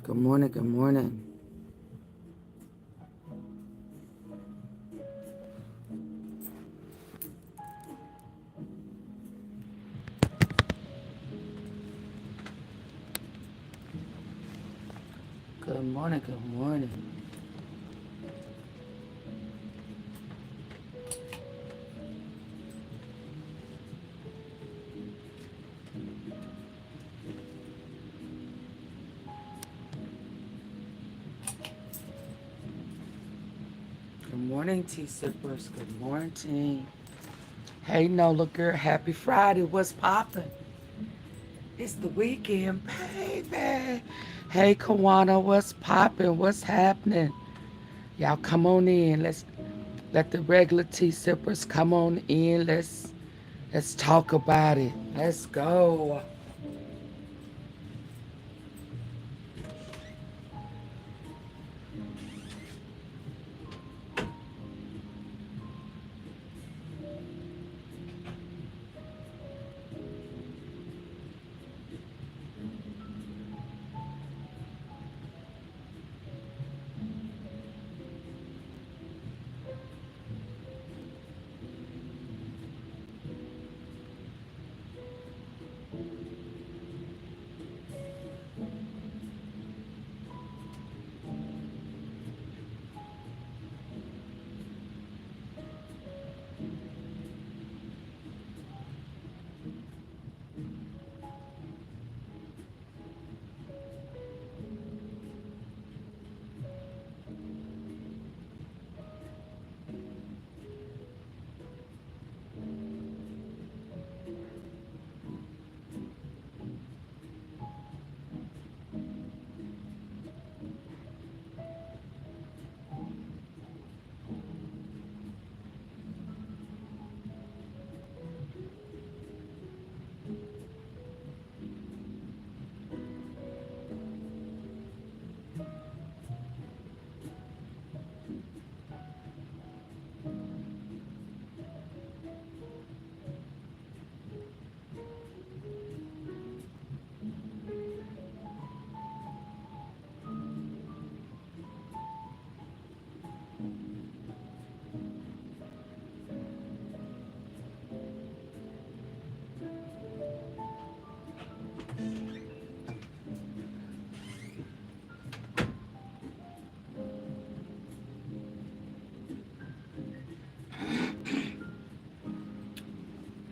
Good morning, good morning. Good morning, good morning. Good morning, tea sippers. Good morning. Hey, Nola girl. Happy Friday. What's poppin'? It's the weekend, baby. Hey, Kawana. What's poppin'? What's happening? Y'all come on in. Let's let the regular tea sippers come on in. Let's talk about it. Let's go.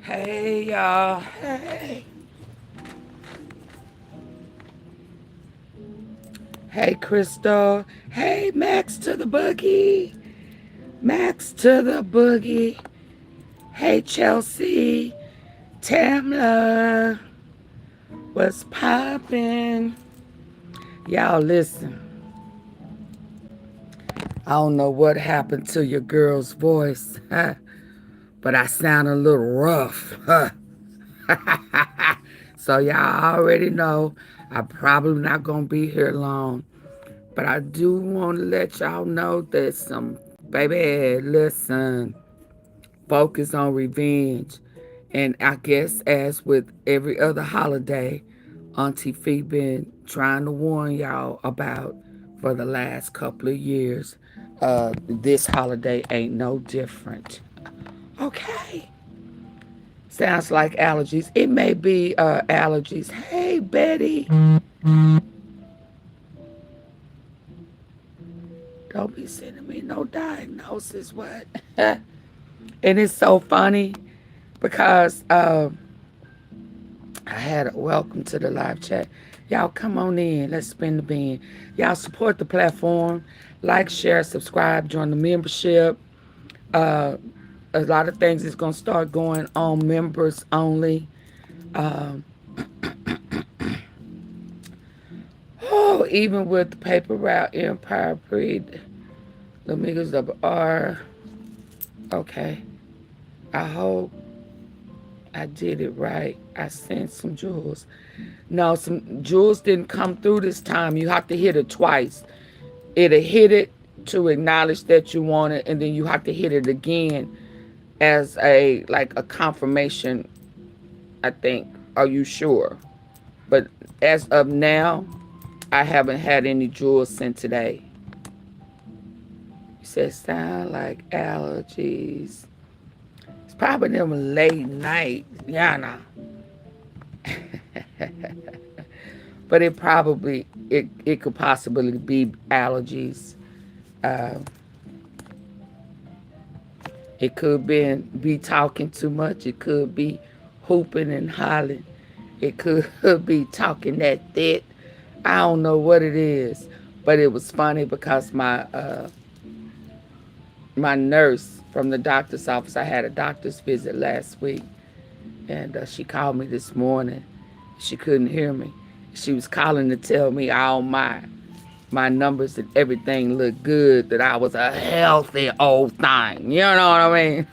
Hey, y'all. Hey. Hey, Crystal. Hey, Max to the boogie. Max to the boogie. Hey, Chelsea. Tamla. What's poppin'? Y'all listen. I don't know what happened to your girl's voice, but I sound a little rough. So y'all already know I'm probably not going to be here long. But I do want to let y'all know that baby, listen, focus on revenge. And I guess as with every other holiday, AunTeaFee been trying to warn y'all about for the last couple of years. This holiday ain't no different. Okay. Sounds like allergies. It may be allergies. Hey, Betty. Don't be sending me no diagnosis. What? And it's so funny because I had a welcome to the live chat. Y'all come on in. Let's spin the bean. Y'all support the platform. Like, share, subscribe, join the membership. A lot of things is going to start going on members only. Oh, even with the paper route Empire LILMIGO's R. Okay. I hope I did it right. I sent some jewels. No, some jewels didn't come through this time. You have to hit it twice. It'll hit it to acknowledge that you want it, and then you have to hit it again as a confirmation, I think. Are you sure? But as of now, I haven't had any jewels sent today. You said sound like allergies. It's probably them late night, Yana. But it could possibly be allergies. Uh, it could be talking too much. It could be hooping and hollering. It could be talking that thick. I don't know what it is. But it was funny because my nurse from the doctor's office, I had a doctor's visit last week, and she called me this morning. She couldn't hear me. She was calling to tell me all my numbers and everything looked good, that I was a healthy old thing. You know what I mean?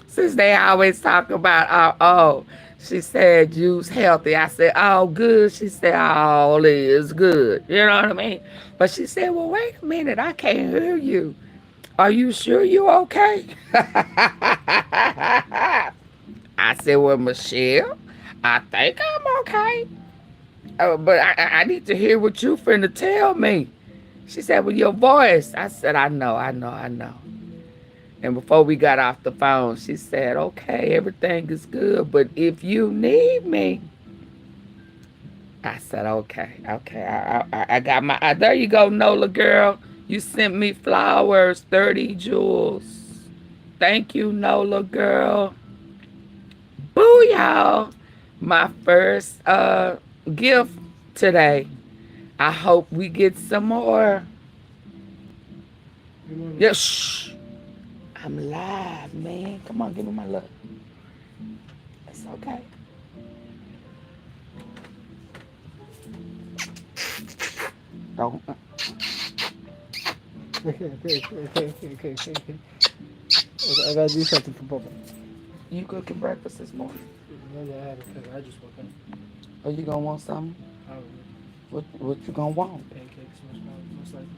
Since they always talk about, she said, you's healthy. I said, oh, good. She said, all is good. You know what I mean? But she said, well, wait a minute. I can't hear you. Are you sure you okay? I said, well, Michelle, I think I'm okay. But I need to hear what you finna tell me. She said, well, your voice. I said, I know. And before we got off the phone, she said, okay, everything is good, but if you need me. I said, okay. I got my, there you go, Nola girl. You sent me flowers, 30 jewels. Thank you, Nola girl. Boo, y'all. My first gift today. I hope we get some more. Yes. Shh. I'm live, man. Come on, give me my look. It's okay. Don't. Okay. I gotta do something for Papa. You cooking breakfast this morning? No, I haven't cooked. I just woke up. Oh, you gonna want something? Probably. What you gonna want? Pancakes, most likely.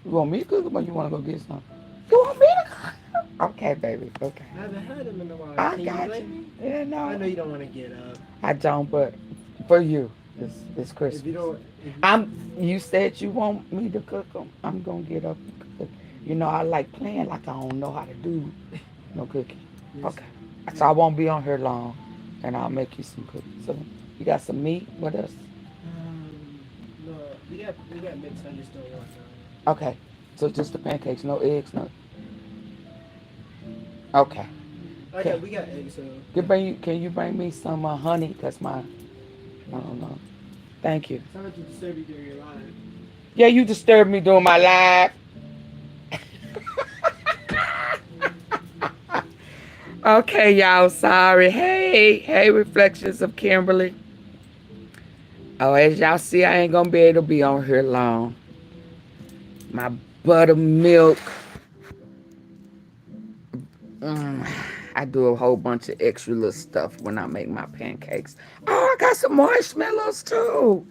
You want me to cook them or you wanna go get some? You want me to cook? Okay, baby. Okay. I haven't had them in a while. I Can got you blame me? Yeah, no. I know you don't want to get up. I don't, but for you, it's Christmas. If you don't, You said you want me to cook them. I'm gonna get up and cook. You know, I like playing like I don't know how to do no cooking. yes. Okay. So I won't be on here long, and I'll make you some cookies. So you got some meat? What else? No, we got mixed. I just don't want Okay. So just the pancakes, no eggs, no. Okay. Okay, we got eggs. So Can you bring me some honey? Cause I don't know. Thank you. sorry to disturb you during your live. Yeah, you disturbed me during my live. Okay, y'all, sorry. Hey, Reflections of Kimberly. Oh, as y'all see, I ain't gonna be able to be on here long. My buttermilk. I do a whole bunch of extra little stuff when I make my pancakes. Oh, I got some marshmallows too.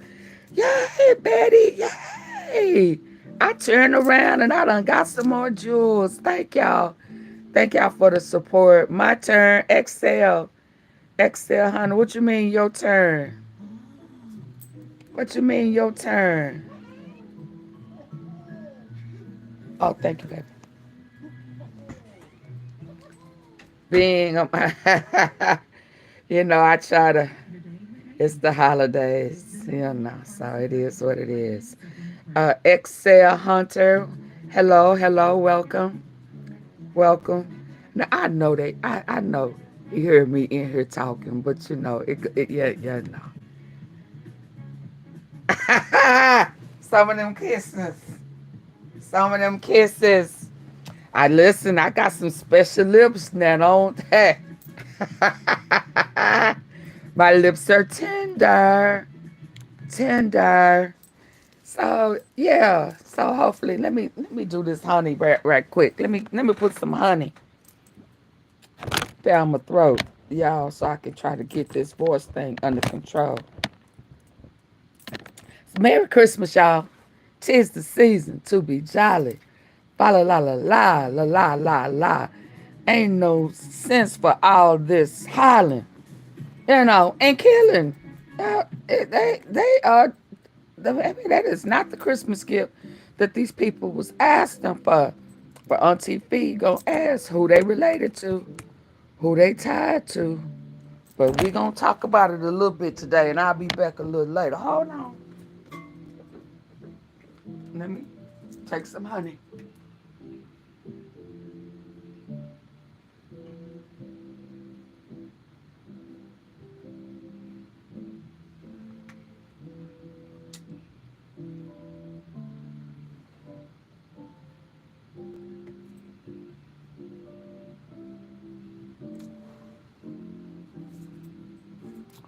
Yay, Betty, yay. I turned around and I done got some more jewels. Thank y'all. Thank y'all for the support. My turn, Excel. Excel, honey, what you mean your turn? What you mean your turn? Oh, thank you, baby. Being, you know, I try to, it's the holidays, you know, so it is what it is. Excel Hunter, hello, welcome. Now, I know I know you hear me in here talking, but you know, yeah, no. Some of them kisses. I got some special lips now, don't I? My lips are tender. So yeah, so hopefully let me do this honey right quick. Let me put some honey down my throat, y'all, so I can try to get this voice thing under control. So Merry Christmas, y'all. 'Tis the season to be jolly. Fa la la la la la la la la. Ain't no sense for all this hollering, you know, and killing. They are. Baby, that is not the Christmas gift that these people was asking for. For AunTeaFee, gonna ask who they related to, who they tied to. But we gonna talk about it a little bit today, and I'll be back a little later. Hold on. Let me take some honey.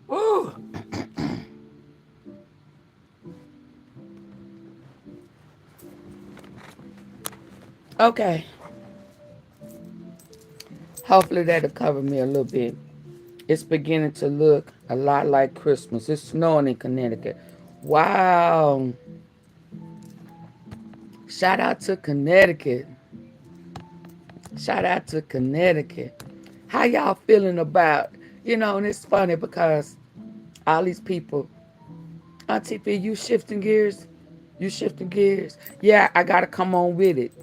Ooh. Okay. Hopefully that'll cover me a little bit. It's beginning to look a lot like Christmas. It's snowing in Connecticut. Wow. Shout out to Connecticut. Shout out to Connecticut. How y'all feeling about, and it's funny because all these people, AunTeaFee, you shifting gears? You shifting gears? Yeah, I got to come on with it.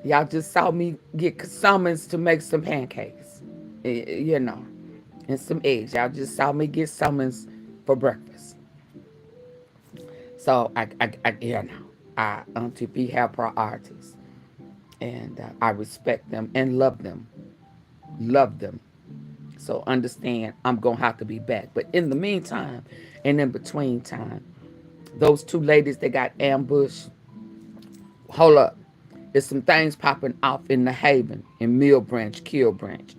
Y'all just saw me get summons to make some pancakes, and some eggs. Y'all just saw me get summons for breakfast. So, AunTeaFee have priorities. And I respect them and love them. Love them. So understand I'm going to have to be back. But in the meantime, and in between time, those two ladies that got ambushed, hold up. There's some things popping off in the Haven, in Mill Branch, Kill Branch.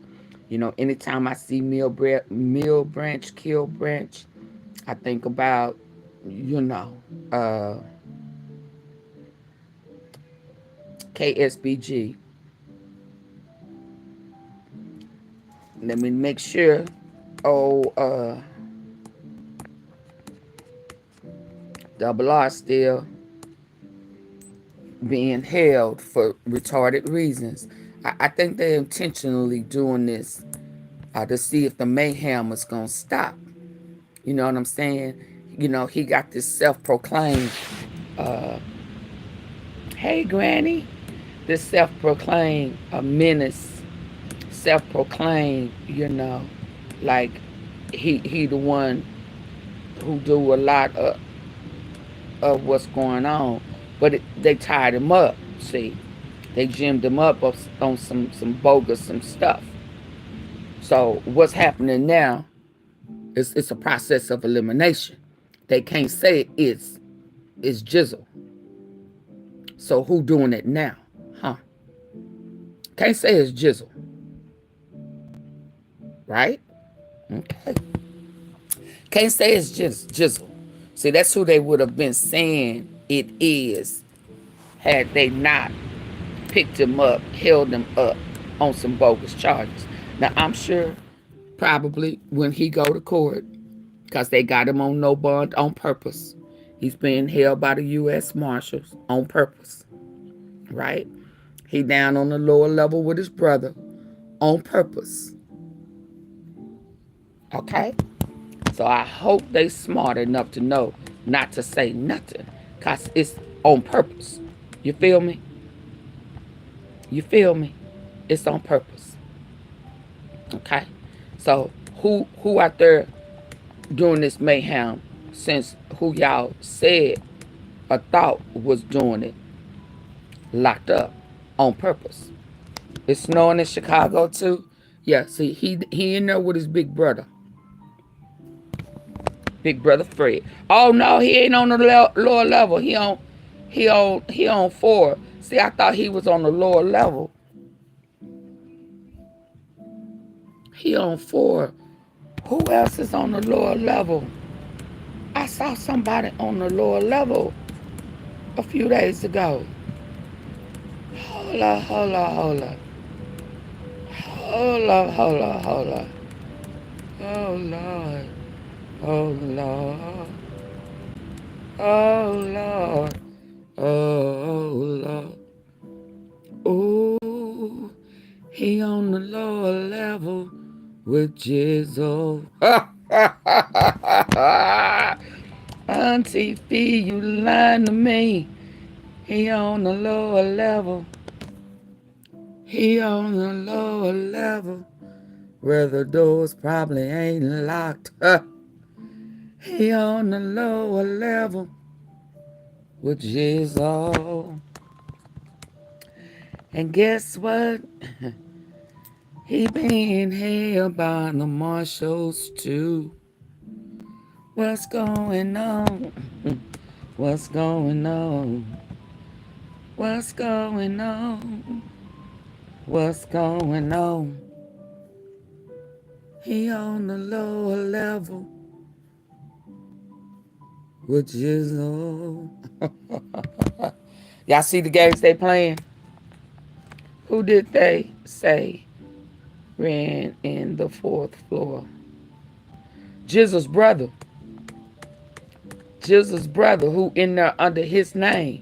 Anytime I see Mill Branch, Kill Branch, I think about, KSBG. Let me make sure. Double R still being held for retarded reasons. I think they're intentionally doing this to see if the mayhem is going to stop. You know what I'm saying? He got this self-proclaimed, hey, Granny, this self-proclaimed menace, self-proclaimed, like he the one who do a lot of what's going on. But they tied him up, see. They gymmed him up on some bogus, some stuff. So what's happening now is it's a process of elimination. They can't say it's Jizzle. So who doing it now? Huh? Can't say it's Jizzle. Right? Okay. Can't say it's just Jizzle. See, that's who they would have been saying it is had they not picked him up, held him up on some bogus charges. Now, I'm sure probably when he go to court, because they got him on no bond on purpose. He's being held by the U.S. Marshals on purpose, right? He down on the lower level with his brother on purpose. Okay? So I hope they smart enough to know not to say nothing, because it's on purpose. You feel me? You feel me? It's on purpose. Okay? So who out there doing this mayhem, since who y'all said or thought was doing it, locked up on purpose? It's snowing in Chicago too. Yeah, see, he in there with his big brother. Big brother Fred. Oh no, he ain't on the lower level. He on 4. See, I thought he was on the lower level. He on 4. Who else is on the lower level? I saw somebody on the lower level a few days ago. Hold up. Hold up. Oh Lord. Oh Lord. Oh Lord. Oh Lord. Oh, he on the lower level with Jizzle. AunTeaFee, you lying to me. He on the lower level. He on the lower level. Where the doors probably ain't locked. He on the lower level. Which is all. And guess what? He being held by the marshals too. What's going on? What's going on? What's going on? What's going on? He on the lower level, which is all. Y'all see the games they playing? Who did they say ran in the fourth floor? Jizzle's brother. Jizzle's brother, who in there under his name.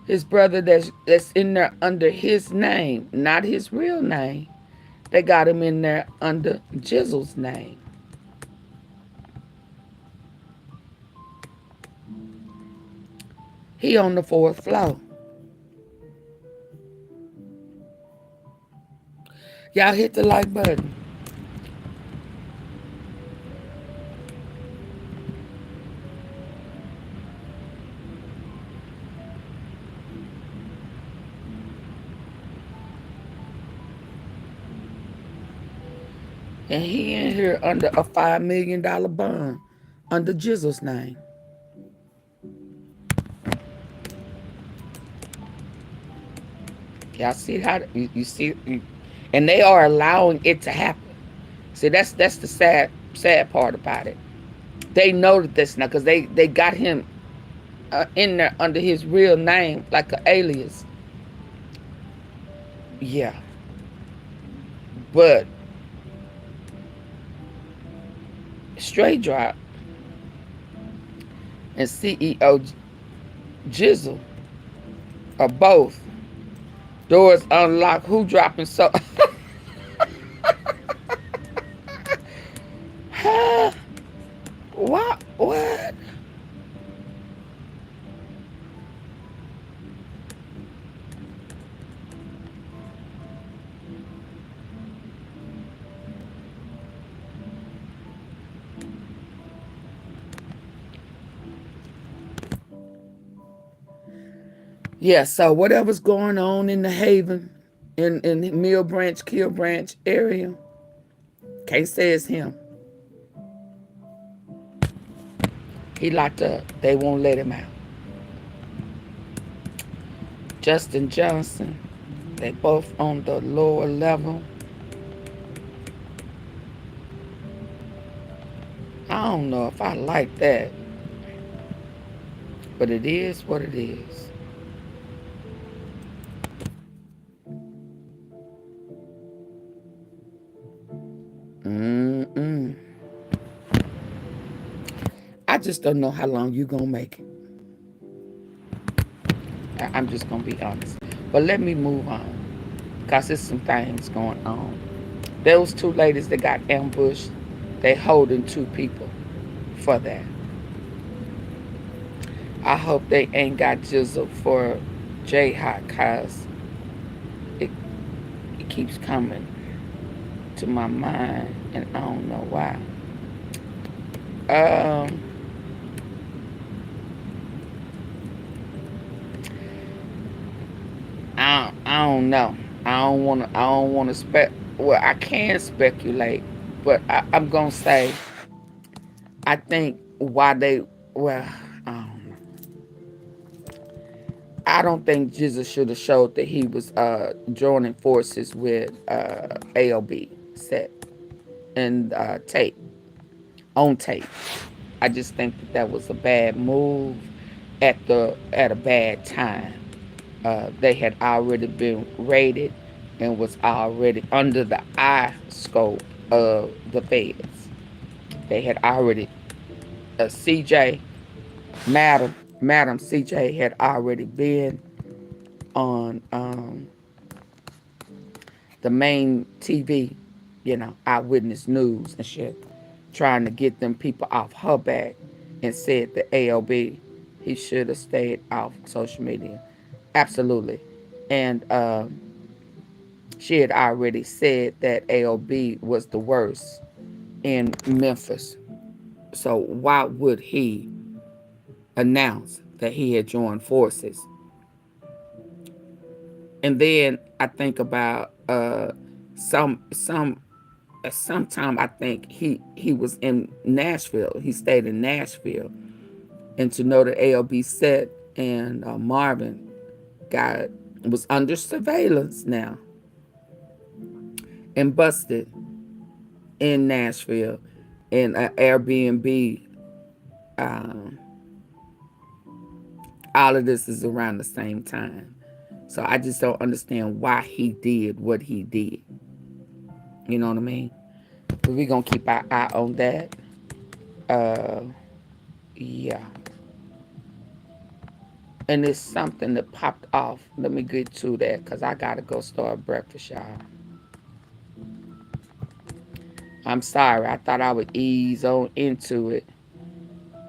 His brother that's in there under his name, not his real name. They got him in there under Jizzle's name. He on the fourth floor. Y'all hit the like button. And he in here under a $5 million bond under Jizzle's name. Y'all see how you see, and they are allowing it to happen. See, that's the sad part about it. They know that that's not, because they got him in there under his real name, like an alias. Yeah, but STRAIGHTDROP and CEOJIZZLE are both. Doors unlocked. Who dropping so? What? What? Yeah, so whatever's going on in the Haven, in Mill Branch, Kill Branch area, can't say it's him. He locked up. They won't let him out. Justin Johnson, they both on the lower level. I don't know if I like that, but it is what it is. I just don't know how long you gonna make it. I'm just gonna be honest. But let me move on, because there's some things going on. Those two ladies that got ambushed, they holding 2 people for that. I hope they ain't got Jizzle for J-Hot, because it keeps coming to my mind, and I don't know why. I don't know. I don't wanna well, I can speculate, but I'm gonna say I think why they, well, I don't know. I don't think Jesus should have showed that he was joining forces with AOB set and tape on tape. I just think that was a bad move at a bad time. They had already been raided and was already under the eye scope of the feds. They had already, CJ, Madam CJ had already been on the main TV, Eyewitness News and shit, trying to get them people off her back and said to AOB he should have stayed off social media. Absolutely. And she had already said that AOB was the worst in Memphis. So why would he announce that he had joined forces? And then I think about sometime I think he was in Nashville. He stayed in Nashville, and to know that AOB set and Marvin was under surveillance now and busted in Nashville in an Airbnb. Um, all of this is around the same time. So I just don't understand why he did what he did. You know what I mean? But we're going to keep our eye on that. Yeah. And it's something that popped off. Let me get to that because I got to go start breakfast, y'all. I'm sorry. I thought I would ease on into it.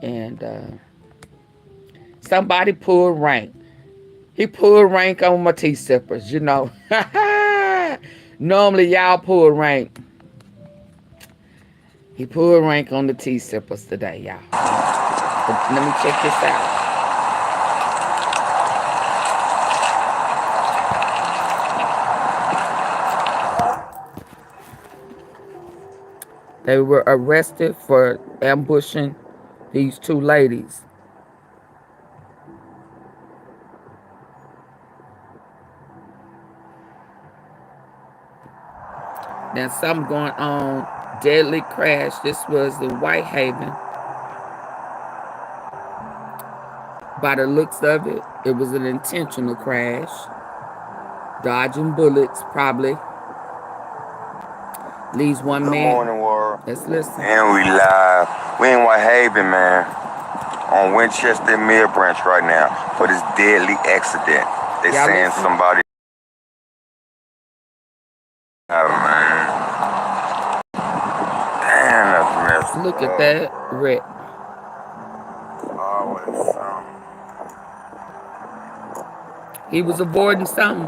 And somebody pulled rank. He pulled rank on my tea sippers, you know. Normally, y'all pull rank. He pulled rank on the tea sippers today, y'all. But let me check this out. They were arrested for ambushing these two ladies. Then something going on. Deadly crash. This was in Whitehaven. By the looks of it, it was an intentional crash. Dodging bullets, probably. Leaves one man. Good morning, world. Let's listen. And we live. We in Whitehaven, man. On Winchester Mill Branch right now for this deadly accident. They saying somebody. Oh, man. Damn, that's messed up. Look at that wreck. Always something. He was avoiding something.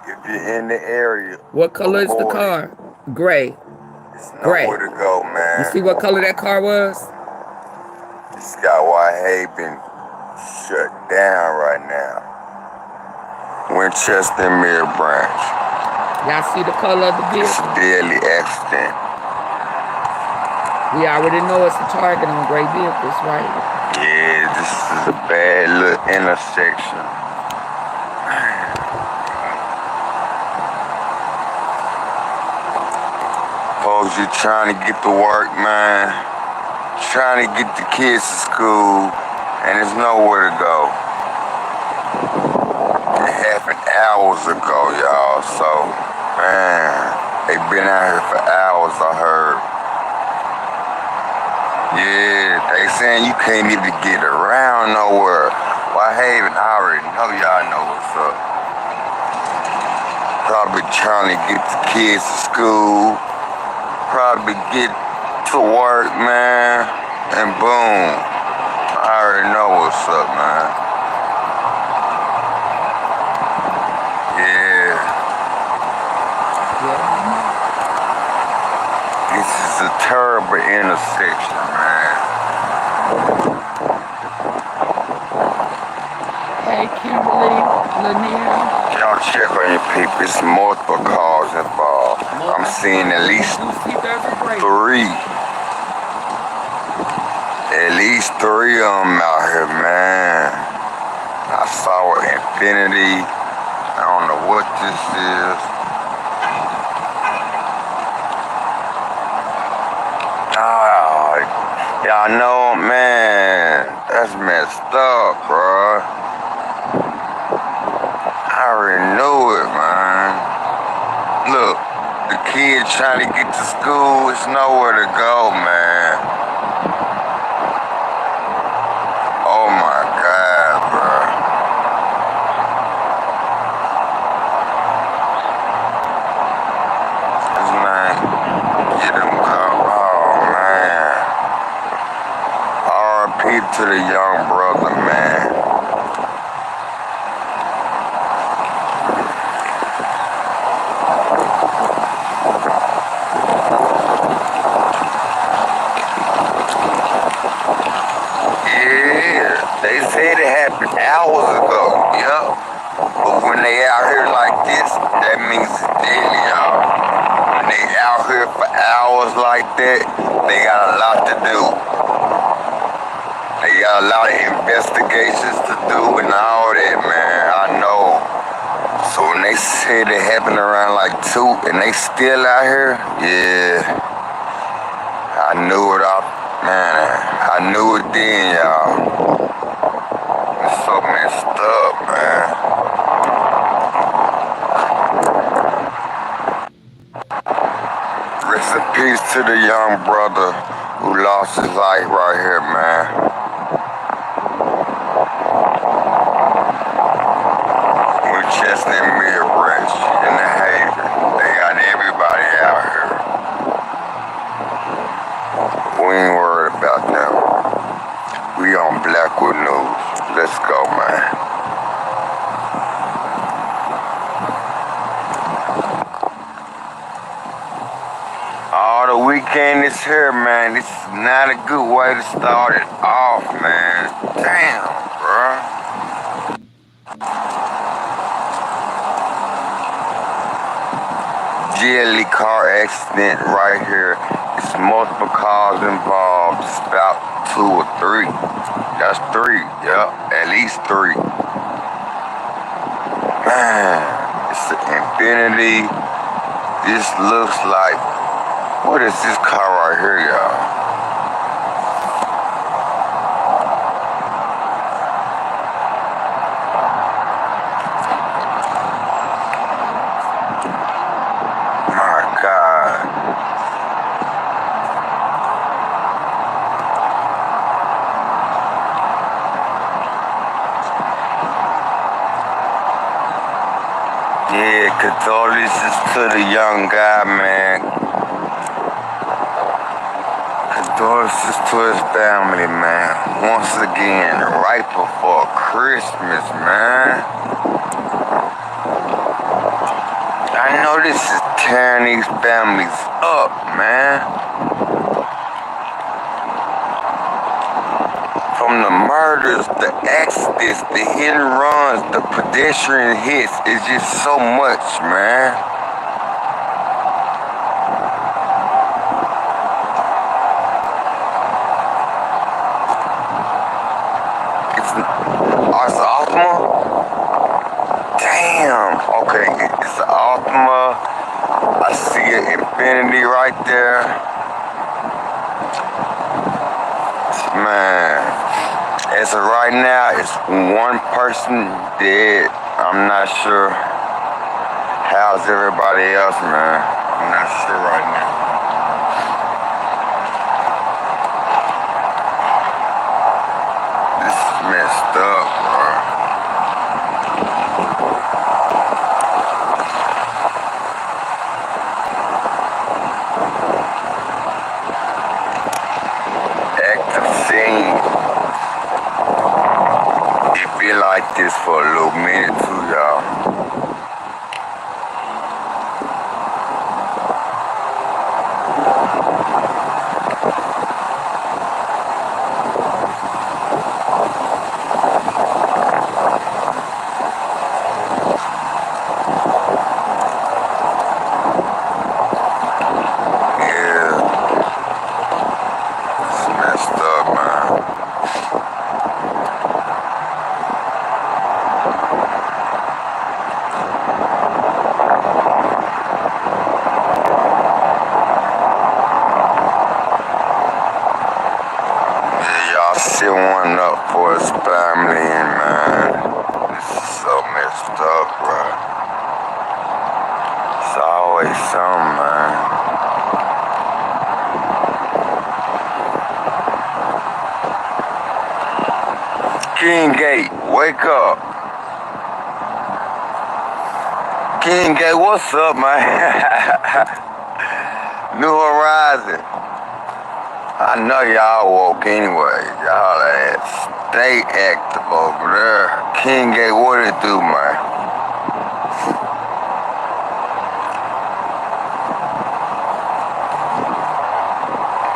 If you're in the area. What color is the car? Gray. It's Gray. nowhere to go, man. You see what color that car was? This got Whitehaven shut down right now. Winchester Mill Branch. Y'all see the color of the vehicle? It's a deadly accident. We already know it's a target on gray vehicles, right? Yeah, this is a bad little intersection. Folks, you're trying to get to work, man. Trying to get the kids to school, and there's nowhere to go. It happened hours ago, y'all, so, man, they've been out here for hours, I heard. Yeah, they saying you can't even get around nowhere. Whitehaven, I already know y'all know what's up. Probably trying to get the kids to school. Probably get to work, man. And boom. I already know what's up, man. Yeah. This is a terrible intersection, man. Hey, Kimberly, Lanier. Y'all check on your people. It's multiple cars involved. I'm seeing at least 3. At least 3 of them out here, man. I saw Infinity. I don't know what this is. Y'all know, man, that's messed up, bro. I already knew it, man. Look, the kid trying to get to school, it's nowhere to go, man. Oh my God, bro. This man, get him come. Oh man. R.P. to the young brother, man. Yeah, they said it happened hours ago, yup. But when they out here like this, that means it's daily, y'all. When they out here for hours like that, they got a lot to do. They got a lot of investigations to do and all that, man. I know. So when they said it happened around like 2 and they still out here, yeah. I knew it up, man. I knew it then, y'all. It's so messed up, man. Rest in peace to the young brother who lost his life right here, man. With Chestnut Mill Branch in the Haven. They got everybody out here. We ain't worried about them. We on Blackwood News. Let's go, man. All the weekend is here, man. This is not a good way to start it off, man. Damn, bruh. GLE car accident right here. It's multiple cars involved. It's about 2 or 3. That's 3, yep, at least 3. Man, it's an Infinity. This looks like, what is this car right here, y'all? My God. Yeah, condolences to the young guy, man. Condolences to his family, man. Once again, right before Christmas, man. I know this is tearing these families up, man. From the murders, the accidents, the hit and runs, the pedestrian hits, it's just so much, man. It's an Altima? Damn. Okay, it's an Altima. I see an Infinity right there. Man. As of right now, it's one person dead. I'm not sure. How's everybody else, man? I'm not sure right now. This is messed up, bro. Active scene. It be like this for a little minute too, y'all. Yeah, it's messed up, man. Y'all sit one up for his family, man. This is so messed up, bro. It's always something, man. King Gate, wake up. King Gate, what's up, man? New Horizon. I know y'all woke anyway. Y'all ass stay active over there. King Gay, what it do, man?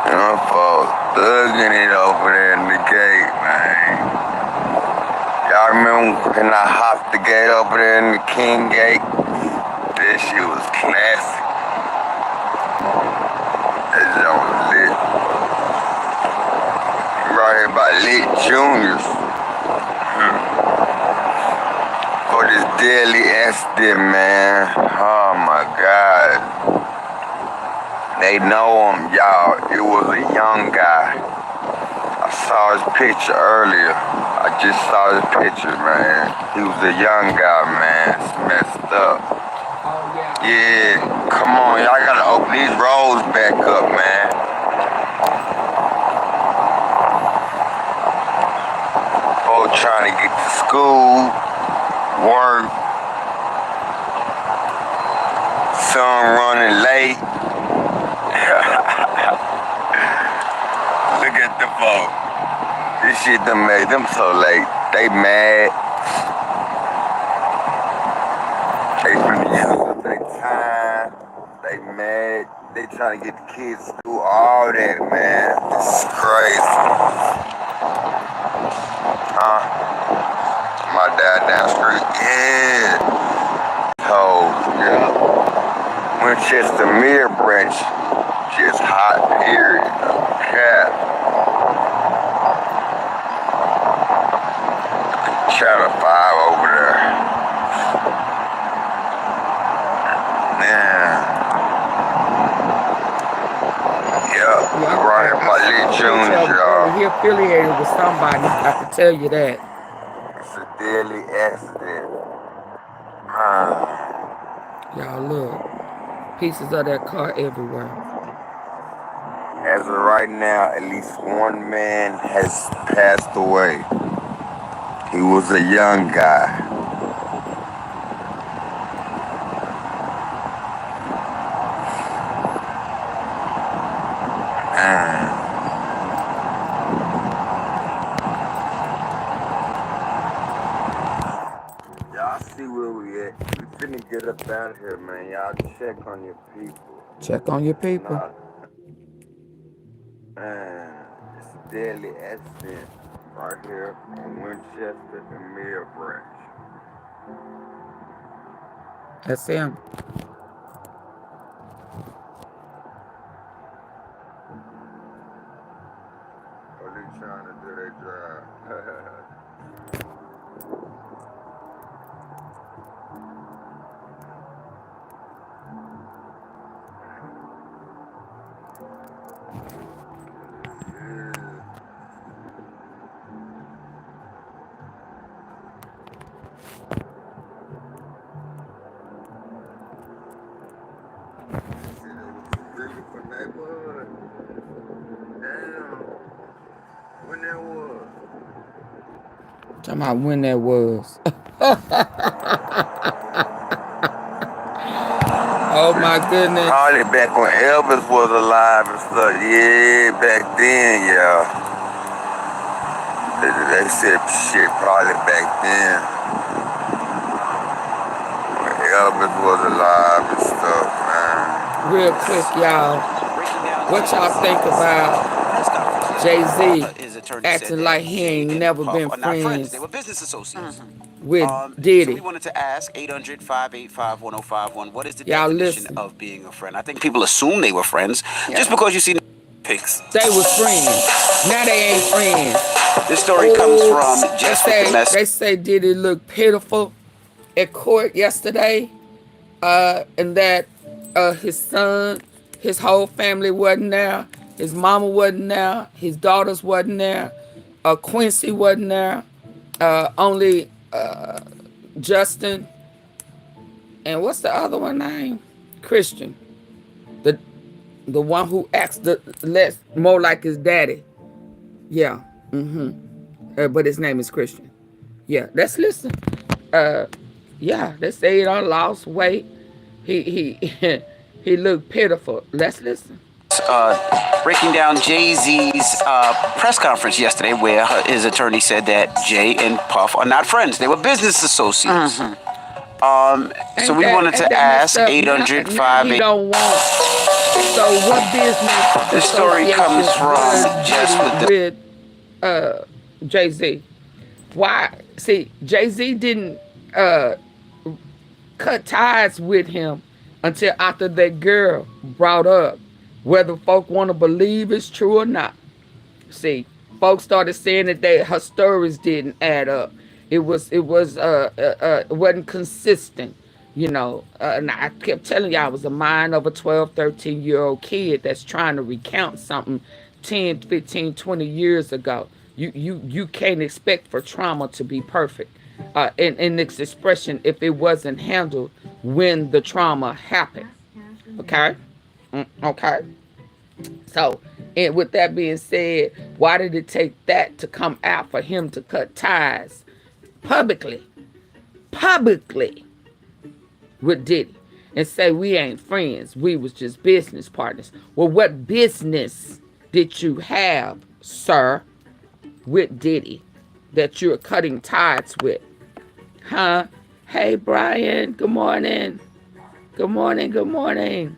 Them folks thugging it over there in the gate, man. Y'all remember when I hopped the gate over there in the King Gate? That shit was classic. That joint was lit. Right here by Lit Juniors. For this deadly accident, man. Oh my God. They know him, y'all. It was a young guy. I saw his picture earlier. I just saw his picture, man. He was a young guy, man. It's messed up. Yeah, come on. Y'all gotta open these roads back up, man. Folks trying to get to school, work. Some running late. Look at the folk. This shit done made them so late. They mad. They finna use up their time. They mad. They trying to get the kids to school. All that, man. This is crazy. Huh? My dad down the street. Yeah. Oh, yeah. Winchester Mirror Branch. Just hot, period. Cat. Channel 5 over there. Yeah. Yep. Right by Lee Juniors, y'all. He affiliated with somebody. I can tell you that. It's a deadly accident. Y'all look. Pieces of that car everywhere. As of right now, at least one man has passed away. He was a young guy. Y'all see where we at? We finna get up out of here, man. Y'all check on your people. Check on your people. It's a deadly accident right here in Winchester and Mill Branch. That's him. Are they trying to do their drive? Neighborhood. Damn. When that was? Talking about when that was. Oh my goodness. Probably back when Elvis was alive and stuff. Yeah, back then, yeah. They said shit probably back then. When Elvis was alive and stuff, man. Real quick, y'all. What y'all think about Jayz acting like he ain't never been friends They were business associates. with So Diddy? we wanted to ask 800-585-1051. What is the Y'all definition listen. of being a friend? I think people assume they were friends just because you see pics. They was friends. Now they ain't friends. This story comes from Just With The Mess. They say Diddy looked pitiful at court yesterday, and that his son, his whole family wasn't there. His mama wasn't there. His daughters wasn't there. Quincy wasn't there. Only Justin. And what's the other one name? Christian. The one who acts less more like his daddy. Yeah. But his name is Christian. Yeah. Let's listen. Yeah. They say he done lost weight. He he looked pitiful. Let's listen. breaking down Jay-Z's press conference yesterday, where his attorney said that Jay and Puff are not friends; they were business associates. So we wanted to ask 800 He don't want. So what business? The story comes from just with Jay-Z. Why? See, Jay-Z didn't cut ties with him until after that girl brought up whether folk want to believe it's true or not. See, folks started saying that her stories didn't add up. It wasn't consistent, you know. And I kept telling you I was a mind of a 12, 13-year-old kid that's trying to recount something 10, 15, 20 years ago. You can't expect for trauma to be perfect in its expression if it wasn't handled when the trauma happened. Okay? Okay? So, and with that being said, why did it take that to come out for him to cut ties publicly with Diddy and say we ain't friends, we was just business partners? Well, what business did you have, sir, with Diddy that you're cutting ties with? Huh? Hey, Brian, good morning. Good morning, good morning.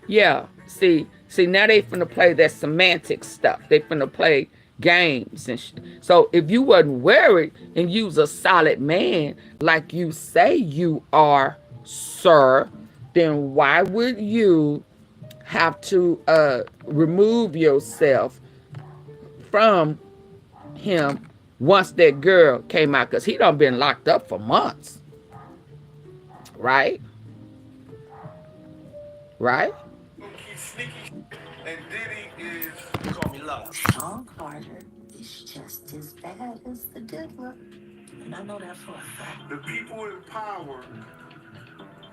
Yeah, see, now they finna play that semantic stuff. They finna play games and shit. So if you wasn't worried and you's a solid man like you say you are, sir, then why would you have to remove yourself from him once that girl came out? Because he done been locked up for months. Right? Right? And Diddy is, call me love. Sean Carter is just as bad as the diddler. And I know that for a fact. The people in power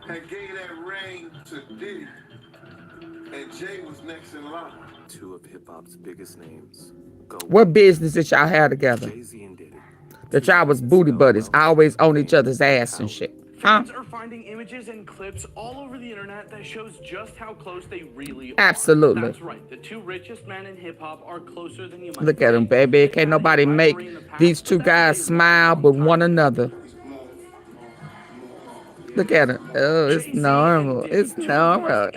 had gave that reign to Diddy, and Jay was next in line. Two of hip-hop's biggest names. What business did y'all have together? Jay-Z and Diddy. That y'all was booty buddies, always on each other's ass and shit. Fans are finding images and clips all over the internet that shows just how close they really are. Absolutely. That's right. The two richest men in hip-hop are closer than you might Look at them, baby. Can't nobody make these two guys smile but one another. Look at it. Oh, it's normal. It's normal.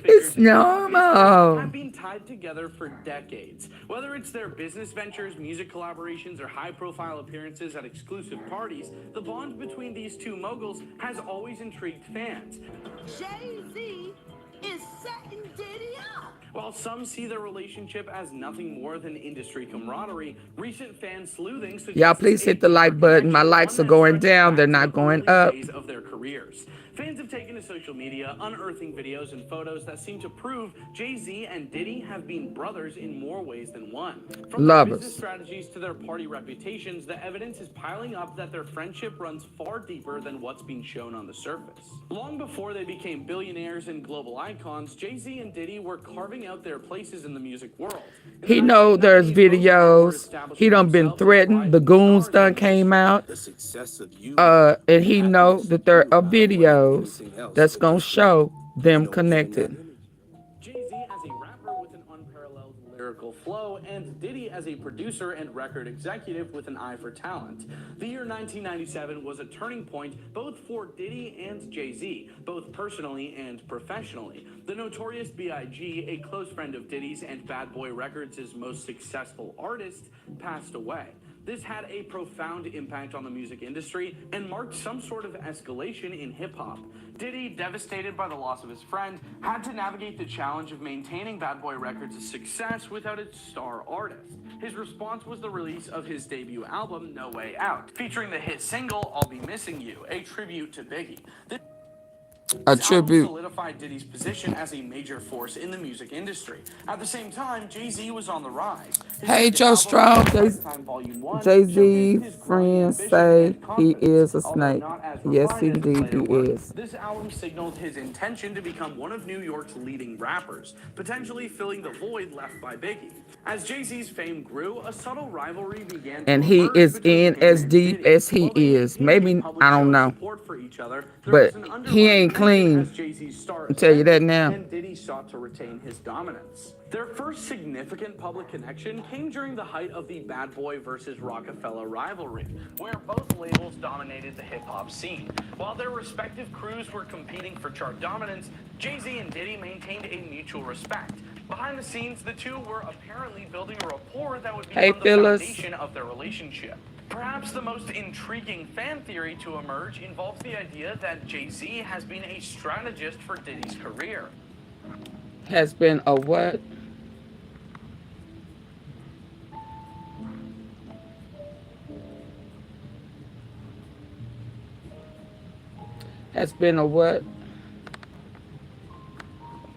It's normal. Have been tied together for decades. Whether it's their business ventures, music collaborations, or high-profile appearances at exclusive parties, the bond between these two moguls has always intrigued fans. Jay-Z is setting Diddy up. While some see their relationship as nothing more than industry camaraderie, recent fan sleuthing suggests y'all please hit the like button. My likes are going down. They're not going up. Of their careers. Fans have taken to social media, unearthing videos and photos that seem to prove Jay-Z and Diddy have been brothers in more ways than one. From their business strategies to their party reputations, the evidence is piling up that their friendship runs far deeper than what's being shown on the surface. Long before they became billionaires and global icons, Jay-Z and Diddy were carving out their places in the music world. He know there's videos. He done been threatened. The goons done came out. And he know that there are videos that's gonna show them connected. Jay-Z as a rapper with an unparalleled lyrical flow, and Diddy as a producer and record executive with an eye for talent. The year 1997 was a turning point both for Diddy and Jay-Z, both personally and professionally. The notorious B.I.G., a close friend of Diddy's and Bad Boy Records' most successful artist, passed away. This had a profound impact on the music industry and marked some sort of escalation in hip-hop. Diddy, devastated by the loss of his friend, had to navigate the challenge of maintaining Bad Boy Records' success without its star artist. His response was the release of his debut album, No Way Out, featuring the hit single, I'll Be Missing You, a tribute to Biggie. A tribute. Solidified Diddy's position as a major force in the music industry. At the same time, Jay-Z was on the rise. Hey, Joe Strong. Jay-Z friends say he is a snake. Yes, indeed, he is. This album signaled his intention to become one of New York's leading rappers, potentially filling the void left by Biggie. As Jay-Z's fame grew, a subtle rivalry began. And he is in as deep as he is. Maybe, I don't know. But he ain't clean. As Jay-Z's star I'll tell you that now. and Diddy sought to retain his dominance. Their first significant public connection came during the height of the Bad Boy versus Rockefeller rivalry, where both labels dominated the hip-hop scene. While their respective crews were competing for chart dominance, Jay-Z and Diddy maintained a mutual respect. Behind the scenes, the two were apparently building a rapport that would become the foundation of their relationship. Perhaps the most intriguing fan theory to emerge involves the idea that Jay-Z has been a strategist for Diddy's career. Has been a what? Has been a what?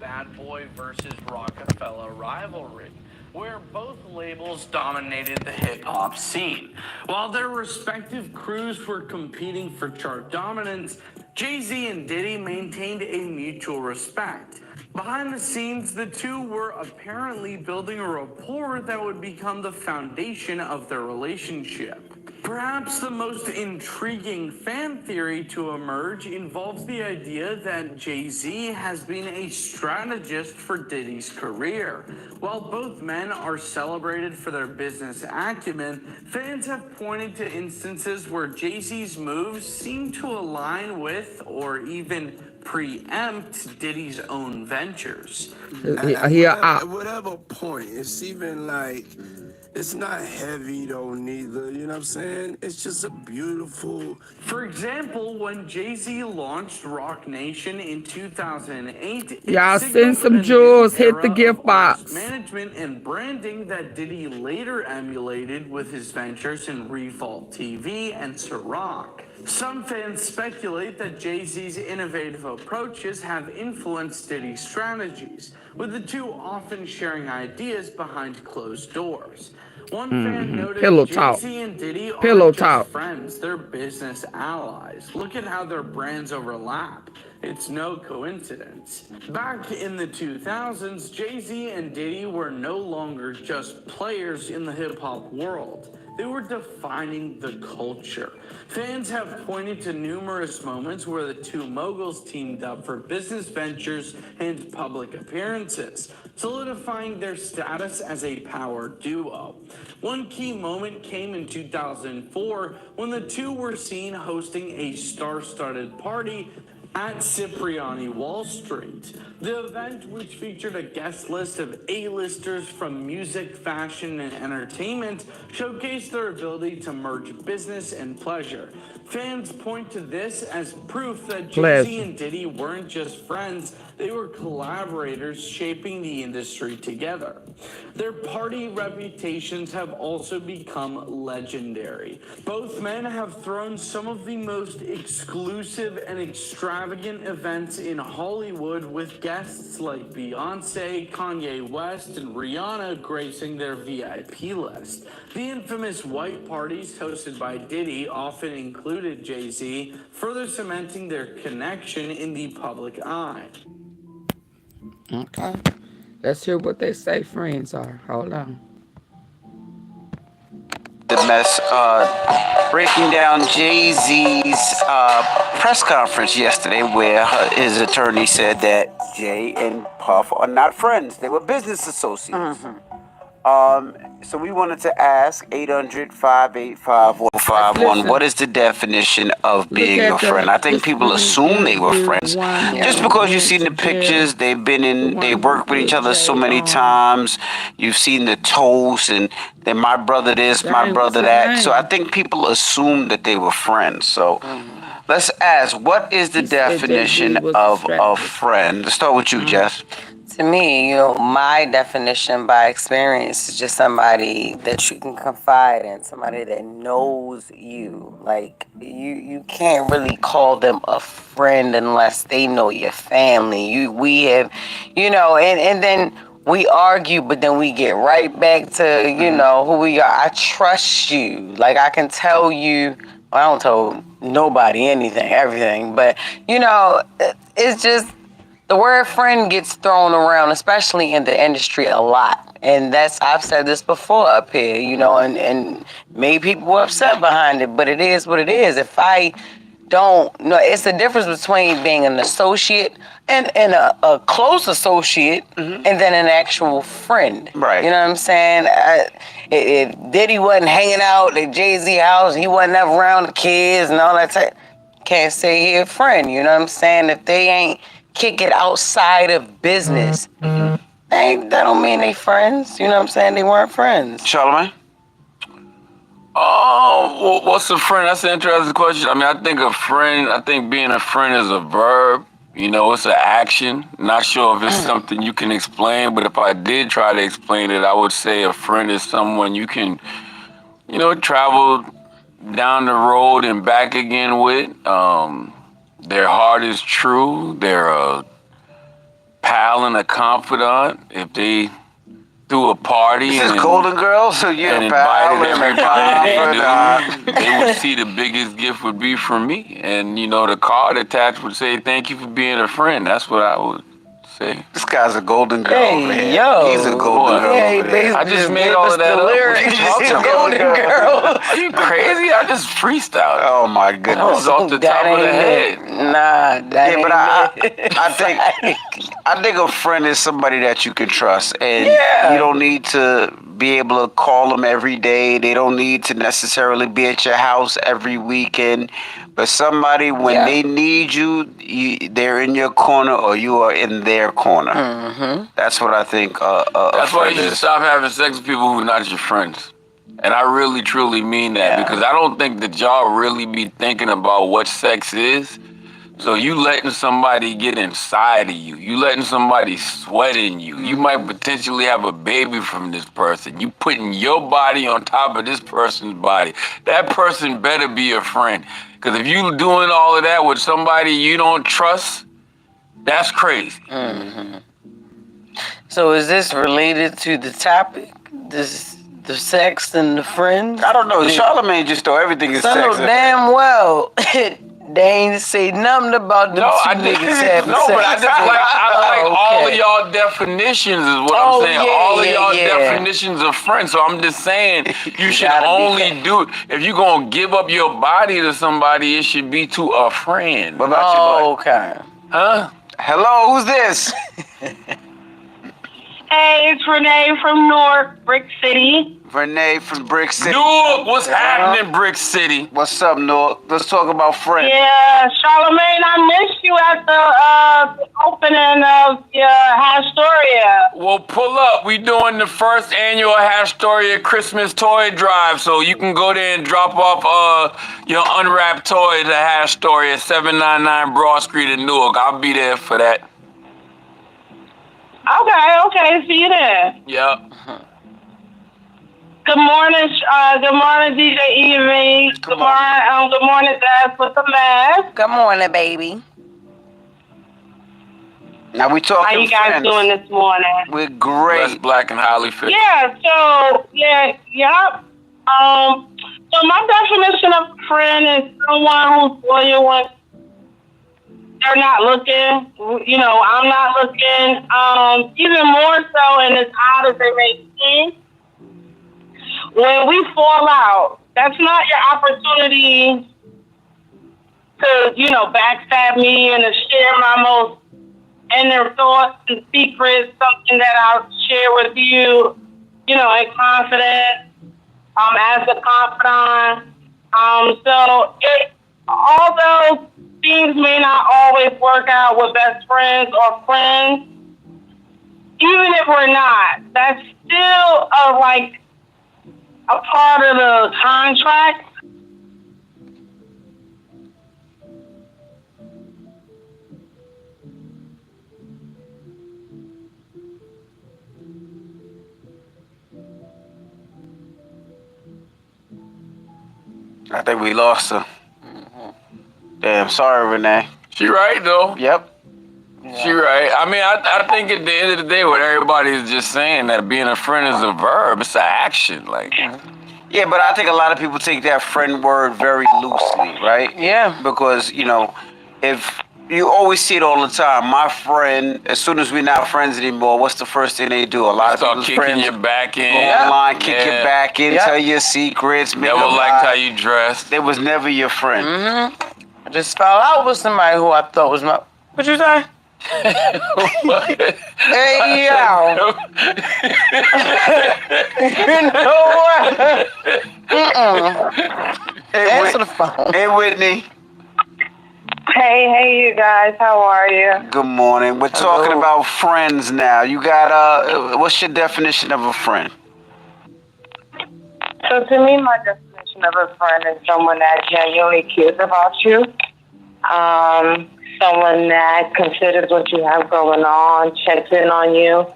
Bad Boy versus Rockefeller rivalry, where both labels dominated the hip-hop scene. While their respective crews were competing for chart dominance, Jay-Z and Diddy maintained a mutual respect. Behind the scenes, the two were apparently building a rapport that would become the foundation of their relationship. Perhaps the most intriguing fan theory to emerge involves the idea that Jay-Z has been a strategist for Diddy's career. While both men are celebrated for their business acumen, fans have pointed to instances where Jay-Z's moves seem to align with or even preempt Diddy's own ventures. At whatever point, it's even like, it's not heavy though neither, you know what I'm saying? It's just a beautiful... For example, when Jay-Z launched Rock Nation in 2008, y'all send some jewels, hit the gift box. Management and branding that Diddy later emulated with his ventures in Revolt TV and Ciroc. Some fans speculate that Jay-Z's innovative approaches have influenced Diddy's strategies, with the two often sharing ideas behind closed doors. One fan noted Jay-Z and Diddy aren't just friends, they're business allies. Look at how their brands overlap. It's no coincidence. Back in the 2000s, Jay-Z and Diddy were no longer just players in the hip-hop world. They were defining the culture. Fans have pointed to numerous moments where the two moguls teamed up for business ventures and public appearances, solidifying their status as a power duo. One key moment came in 2004 when the two were seen hosting a star-studded party at Cipriani Wall Street. The event, which featured a guest list of A-listers from music, fashion, and entertainment, showcased their ability to merge business and pleasure. Fans point to this as proof that Jay-Z and Diddy weren't just friends, they were collaborators shaping the industry together. Their party reputations have also become legendary. Both men have thrown some of the most exclusive and extravagant events in Hollywood, with guests like Beyonce, Kanye West, and Rihanna gracing their VIP list. The infamous white parties hosted by Diddy often included Jay-Z, further cementing their connection in the public eye. Okay. Let's hear what they say friends are. Hold on. The mess, breaking down Jay-Z's press conference yesterday, where his attorney said that Jay and Puff are not friends. They were business associates. So we wanted to ask 800-585-1051, what is the definition of being a friend? I think people assume they were friends. Just because you've seen the pictures, they worked with each other so many times, you've seen the toast, and then my brother this, my brother that. So I think people assume that they were friends. So let's ask, what is the definition of a friend? Let's start with you, Jess. To me, my definition by experience is just somebody that you can confide in, somebody that knows you. Like, you can't really call them a friend unless they know your family. We have, and then we argue, but then we get right back to, who we are. I trust you. Like, I can tell you, I don't tell nobody anything, everything, but, it's just, the word friend gets thrown around, especially in the industry, a lot. And I've said this before up here, and made people upset behind it, but it is what it is. If I don't know. It's the difference between being an associate and a close associate and then an actual friend. Right. You know what I'm saying? If Diddy wasn't hanging out at Jayz house, he wasn't ever around the kids and all that type, can't say he a friend. You know what I'm saying? If they ain't kick it outside of business, that don't mean they friends. You know what I'm saying? They weren't friends. Charlamagne? Oh, what's a friend? That's an interesting question. I mean, I think being a friend is a verb. You know, it's an action. Not sure if it's something you can explain, but if I did try to explain it, I would say a friend is someone you can, you know, travel down the road and back again with. Their heart is true. They're a pal and a confidant. If they threw a party This is Golden Girls, so you're and a pal invited and everybody, they would see the biggest gift would be from me. And, you know, the card attached would say, thank you for being a friend. That's what I would say. This guy's a golden girl. Hey, over here. yo. He's a golden girl. Yeah, over there. I just made all of that up. He's a golden girl. Are you crazy? I just freestyled. Oh my I goodness. was off the top of the head. Nah, that ain't But it. I think a friend is somebody that you can trust, and Yeah. you don't need to be able to call them every day. They don't need to necessarily be at your house every weekend. But somebody, when Yeah. they need you, they're in your corner or you are in their corner. That's what I think. That's why you should stop having sex with people who are not your friends. And I really, truly mean that because I don't think that y'all really be thinking about what sex is. So you letting somebody get inside of you. You letting somebody sweat in you. You might potentially have a baby from this person. You putting your body on top of this person's body. That person better be a friend. Because if you doing all of that with somebody you don't trust, that's crazy. So is this related to the topic? The sex and the friends? I don't know. Charlamagne just throw everything in I know sex. damn well they ain't say nothing about the two niggas having No, sex. but I just like all of y'all definitions is what I'm saying. yeah, All of yeah, y'all yeah. definitions of friends. So I'm just saying you should gotta be only do it. If you're going to give up your body to somebody, it should be to a friend. What about you, Oh, boy? okay. Huh? Hello, who's this? Hey, it's Renee from North Brick City. Renee from Brick City. Newark, what's happening, Brick City? What's up, Newark? Let's talk about friends. Yeah, Charlamagne, I missed you at the opening of your Hastoria. Well, pull up. We doing the first annual Hastoria Christmas toy drive, so you can go there and drop off your unwrapped toys at Hastoria, 799 Broad Street in Newark. I'll be there for that. Okay, see you there. Yep. Good morning, DJ Evie. Good morning, Dad with the mask. Good morning, baby. Now we talking How you guys friends. doing this morning? We're great. Blessed, black, and highly fit. Yeah, yep. So my definition of a friend is someone who's loyal when they're not looking. You know, I'm not looking. Even more so, and as odd as they may seem, when we fall out, that's not your opportunity to, backstab me and to share my most inner thoughts and secrets, something that I'll share with you, in confidence, as a confidant. Although things may not always work out with best friends or friends, even if we're not, that's still a part of the contract. I think we lost her. Damn, sorry, Renee. She right, though. Yep. She right. I mean, I think at the end of the day, what everybody is just saying, that being a friend is a verb. It's an action. Yeah, but I think a lot of people take that friend word very loosely, right? Yeah. Because, if you always see it all the time, my friend, as soon as we're not friends anymore, what's the first thing they do? A lot of Start people's kicking friends your back in. go online, kick your back in, Yeah. tell your secrets. Never liked how you dressed. They was never your friend. I just fell out with somebody who I thought was my. What you say? Hey, yo. You know what? Answer the phone. Hey, Whitney. Hey, you guys. How are you? Good morning. We're talking about friends now. You got what's your definition of a friend? So to me, my definition of a friend is someone that genuinely cares about you. Someone that considers what you have going on, checks in on you.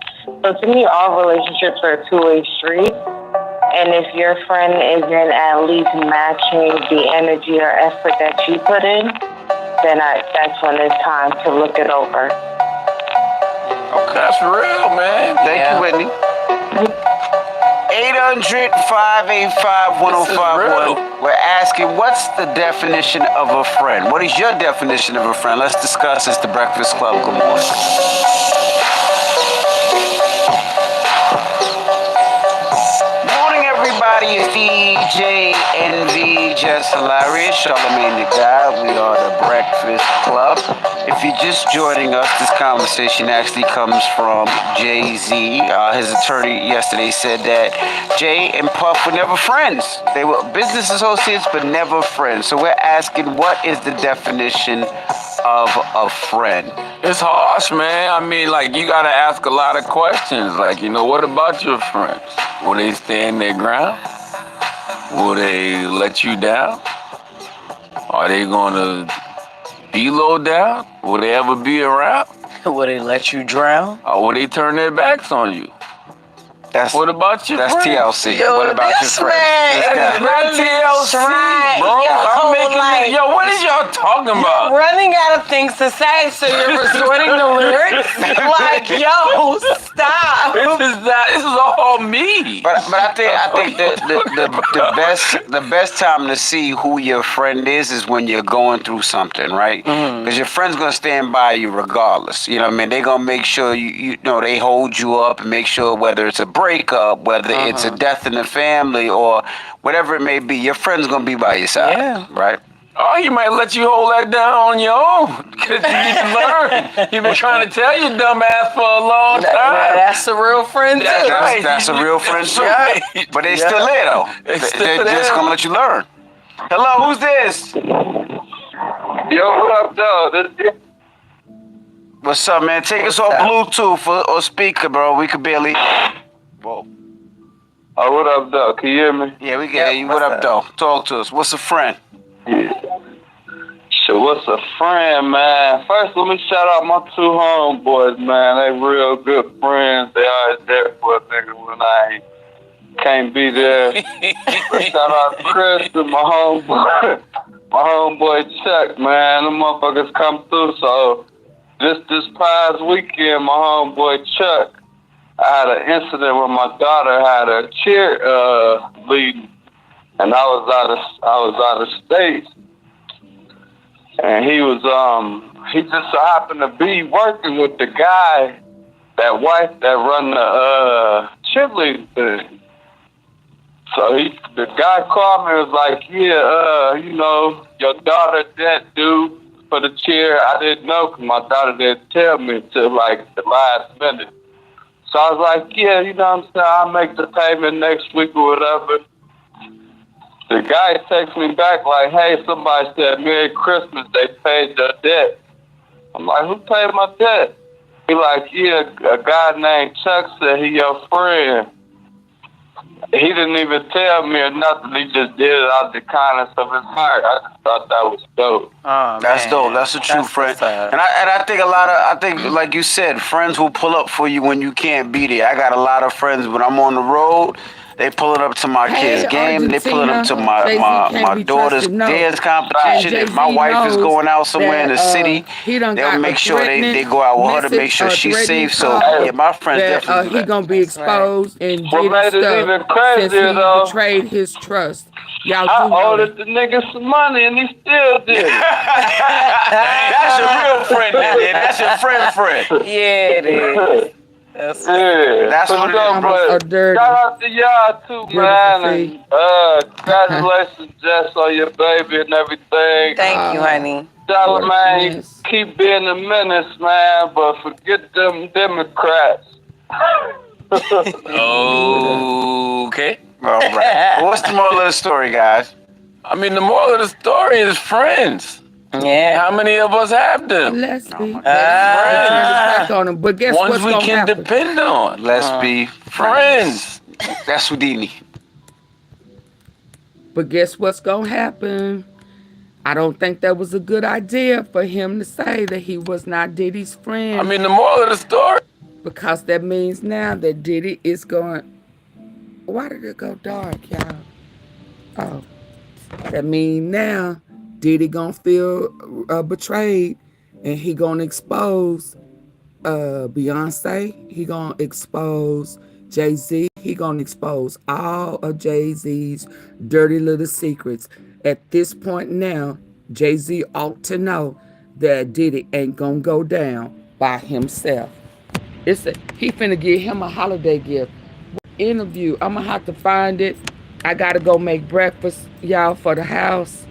So to me, all relationships are a two-way street. And if your friend isn't at least matching the energy or effort that you put in, then that's when it's time to look it over. Okay, that's real, man. Thank you, Whitney. 800-585-1051. We're asking, what's the definition of a friend? What is your definition of a friend? Let's discuss. It's the Breakfast Club. Good morning. Morning, everybody. It's DJ NV, just hilarious. Charlamagne the God. We are the Breakfast Club. If you're just joining us, this conversation actually comes from Jayz. His attorney yesterday said that Jay and Puff were never friends. They were business associates, but never friends. So we're asking, what is the definition of a friend? It's harsh, man. I mean, like, you gotta ask a lot of questions. Like, what about your friends? Will they stand their ground? Will they let you down? Are they gonna be low down? Will they ever be around? Will they let you drown? Or will they turn their backs on you? What about your That's friends? TLC. What about your friends? That's not TLC, bro. What is y'all talking about? You're running out of things to say, so you're resorting to lyrics? Like, yo, stop. This is all me. But I think the best time to see who your friend is when you're going through something, right? Because your friend's gonna stand by you regardless. You know what I mean? They're gonna make sure you know they hold you up and make sure whether it's a breakup, whether it's a death in the family or whatever it may be, your friend's gonna be by your side, right? Oh, he might let you hold that down on your own because you need to learn. He's been trying to tell you, dumbass, for a long time. That's a real friend, too. That's a real friend, too. But they still there, though. They're just gonna let you learn. Hello, who's this? Yo, what up, dog? What's up, man? Take us off Bluetooth or speaker, bro. We could barely. Whoa. Oh, what up, dog? Can you hear me? Yeah, we can hear you. What up, though? Talk to us. What's a friend? Yeah. So what's a friend, man? First, let me shout out my two homeboys, man. They real good friends. They always there for a nigga when I can't be there. Shout out to Chris and my homeboy Chuck, man. Them motherfuckers come through. So this past weekend, my homeboy Chuck, I had an incident where my daughter had a cheer bleeding, and I was out of state, and he just so happened to be working with the guy, that wife that run the cheerleading thing. So the guy called me and was like, yeah, your daughter that dude for the cheer. I didn't know because my daughter didn't tell me until like the last minute. So I was like, yeah, you know what I'm saying? I'll make the payment next week or whatever. The guy texts me back like, hey, somebody said Merry Christmas, they paid their debt. I'm like, who paid my debt? He like, yeah, a guy named Chuck said he your friend. He didn't even tell me or nothing. He just did it out of the kindness of his heart. I just thought that was dope. That's dope. That's a true friend. And I think I think like you said, friends will pull up for you when you can't be there. I got a lot of friends when I'm on the road. They pull it up to my kids' game. They pull it up to my daughter's dance competition. If my wife is going out somewhere in the city, they'll make sure they go out with her to make sure she's safe. So yeah, my friends definitely. He gonna be exposed and what made it even crazier though? Betrayed his trust. Y'all I owed the nigga some money and he still did. That's your real friend, man. That's your friend. Yeah, it is. That's Yeah, for I'm sure, almost a but dirty, shout out to y'all too, beautiful man, fee. and congratulations, Jess, on your baby and everything. Thank you, honey. What a Charlamagne, you mess. keep being a menace, man, but forget them Democrats. Okay. All right. Well, what's the moral of the story, guys? I mean, the moral of the story is friends. Yeah. How many of us have them? Let's be. my Let's turn this back Friends. on him. But guess Ones what's we gonna can happen? depend on. Let's be Friends. That's what they need. But guess what's gonna happen? I don't think that was a good idea for him to say that he was not Diddy's friend. I mean, the moral of the story. Because that means now that Diddy is going. Why did it go dark, y'all? Oh, that means now Diddy gonna feel betrayed, and he gonna expose Beyonce. He gonna expose Jay-Z. He gonna expose all of Jay-Z's dirty little secrets. At this point now, Jay-Z ought to know that Diddy ain't gonna go down by himself. He finna give him a holiday gift. Interview. I'm gonna have to find it. I gotta go make breakfast, y'all, for the house.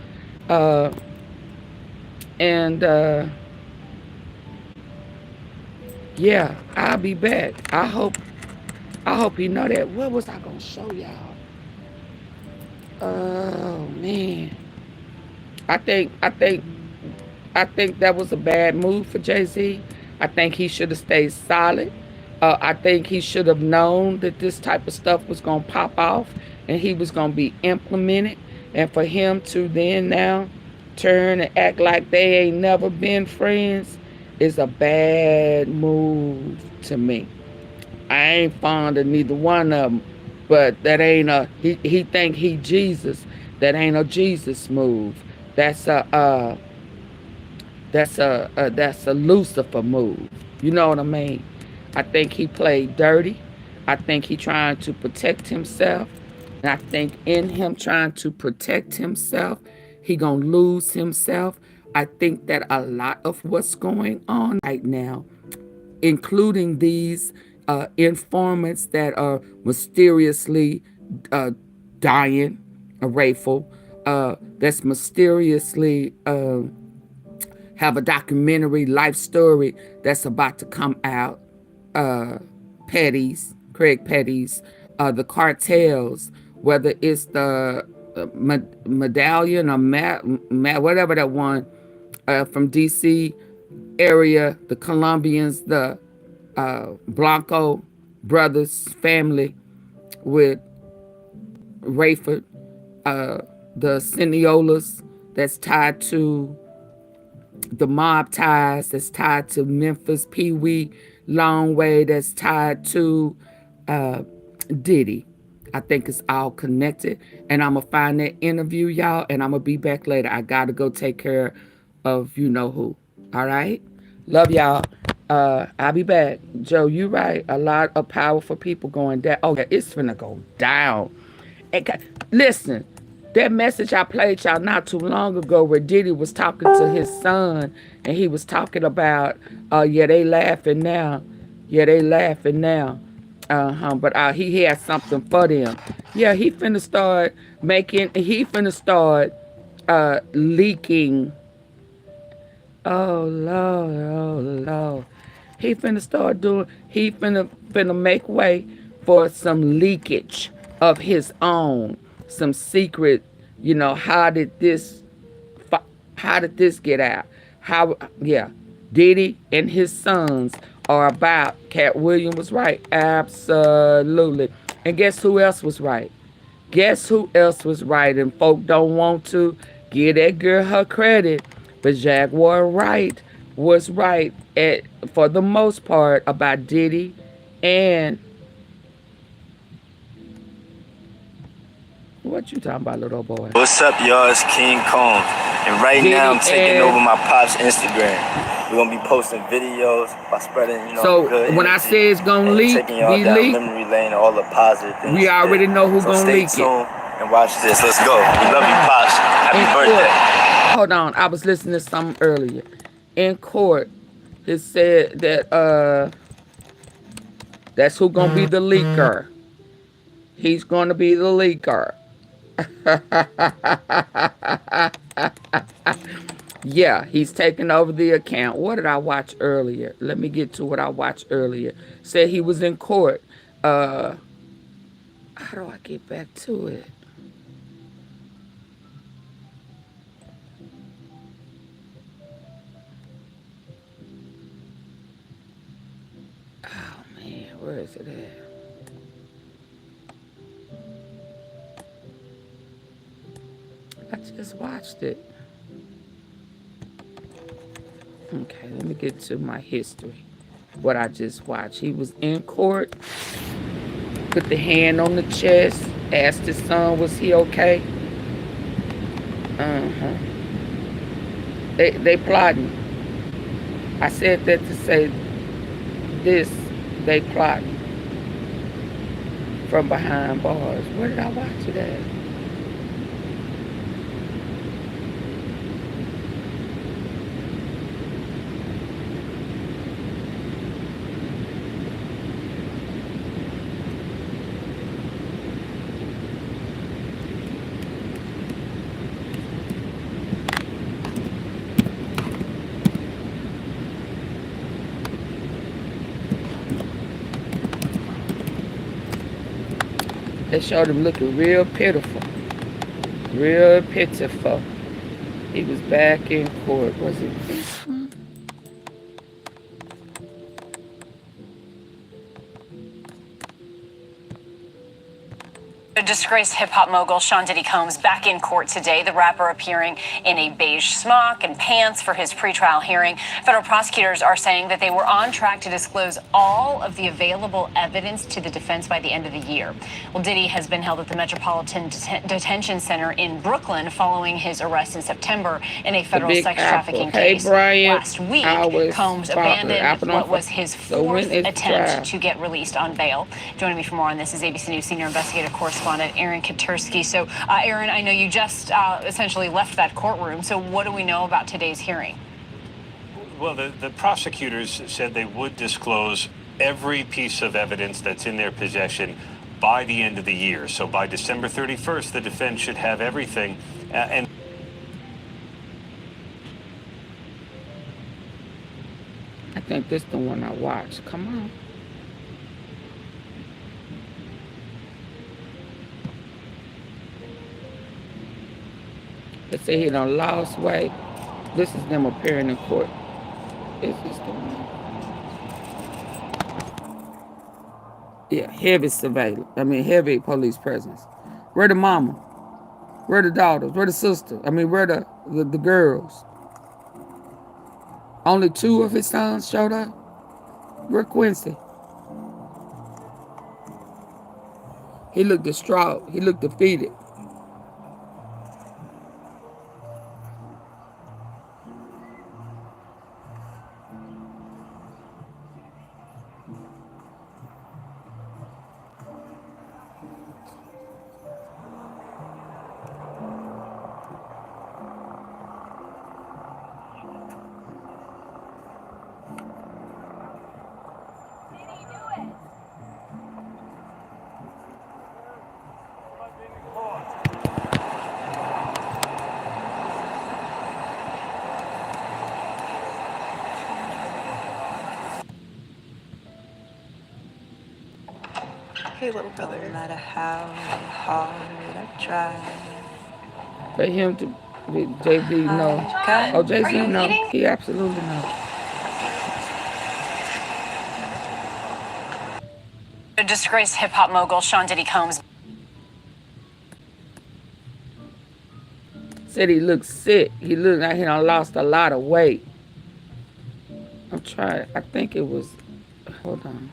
Yeah, I'll be back. I hope you know that. What was I gonna show y'all? Oh man. I think that was a bad move for Jay-Z. I think he should have stayed solid. I think he should have known that this type of stuff was going to pop off and he was going to be implemented. And for him to then now turn and act like they ain't never been friends is a bad move to me. I ain't fond of neither one of them, but that ain't he think he Jesus. That ain't a Jesus move. That's a Lucifer move. You know what I mean? I think he played dirty. I think he trying to protect himself. And I think in him trying to protect himself, he gonna lose himself. I think that a lot of what's going on right now, including these informants that are mysteriously dying, Rayful, that's mysteriously have a documentary life story that's about to come out. Craig Petty's, the cartels, whether it's the medallion or whatever that one from DC area, the Colombians, the Blanco brothers family with Rayford, the Seniolas that's tied to the mob ties, that's tied to Memphis, Pee Wee, Longway, that's tied to Diddy. I think it's all connected. And I'm going to find that interview, y'all, and I'm going to be back later. I got to go take care of you know who. All right? Love y'all. I'll be back. Joe, you right. A lot of powerful people going down. Oh, yeah, it's finna go down. Listen, that message I played y'all not too long ago where Diddy was talking to his son and he was talking about, yeah, they laughing now. Yeah, they laughing now. But he had something for them. Yeah, he finna start leaking. Oh, Lord. He finna make way for some leakage of his own. Some secret, how did this get out? Diddy and his sons are about. Cat Williams was right. Absolutely. And guess who else was right? And folk don't want to give that girl her credit. But Jaguar was right for the most part about Diddy and what you talking about, little boy? What's up, y'all? It's King Kong. And right Diddy now I'm taking over my pop's Instagram. We're gonna be posting videos by spreading, So good when I energy say it's gonna and leak, taking y'all be down leaked, memory lane and all the positive things. we already know who's gonna stay leak it. tuned and watch this. Let's go. We love you, Pops. Happy birthday. Hold on, I was listening to something earlier. In court, it said that That's who gonna be the leaker. He's gonna be the leaker. Yeah, he's taking over the account. What did I watch earlier? Let me get to what I watched earlier. Said he was in court. How do I get back to it? Oh man, where is it at? I just watched it. Okay, let me get to my history. What I just watched. He was in court, put the hand on the chest, asked his son, was he okay? Uh-huh. They plotting. I said that to say this, they plotting from behind bars. Where did I watch it at? They showed him looking real pitiful. Real pitiful. He was back in court. Was it this one? A disgraced hip-hop mogul Sean Diddy Combs back in court today. The rapper appearing in a beige smock and pants for his pretrial hearing. Federal prosecutors are saying that they were on track to disclose all of the available evidence to the defense by the end of the year. Well, Diddy has been held at the Metropolitan Detention Center in Brooklyn following his arrest in September in a federal sex trafficking case. Last week, Combs abandoned what was his fourth attempt to get released on bail. Joining me for more on this is ABC News senior investigative correspondent Aaron Katursky. So, Aaron, I know you just essentially left that courtroom. So what do we know about today's hearing? Well, the prosecutors said they would disclose every piece of evidence that's in their possession by the end of the year. So by December 31st, the defense should have everything. And I think this is the one I watched. Come on. They say he done lost weight. This is them appearing in court. Is this the one? Yeah, heavy surveillance. I mean, heavy police presence. Where the mama? Where the daughters? Where the sister? I mean, where the girls? Only 2 of his sons showed up? Where Quincy? He looked distraught. He looked defeated. Hey, little brother. No matter how hard I try. For him to be JB, no. Oh, Jayz, no. He absolutely no. A disgraced hip-hop mogul Sean Diddy Combs said he looked sick. He looked like he done lost a lot of weight. I'm trying. I think it was. Hold on.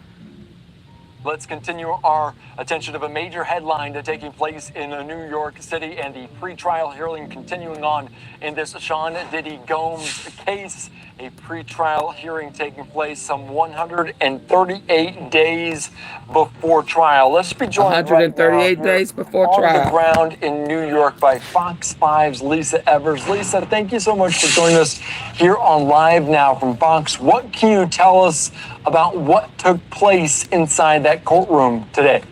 Let's continue our attention of a major headline taking place in New York City and the pretrial hearing continuing on in this Sean Diddy Combs case. A pretrial hearing taking place some 138 days before trial. Let's be joined 138 days before on trial. the ground in New York by Fox 5's Lisa Evers. Lisa, thank you so much for joining us here on Live Now from Fox. What can you tell us about what took place inside that courtroom today?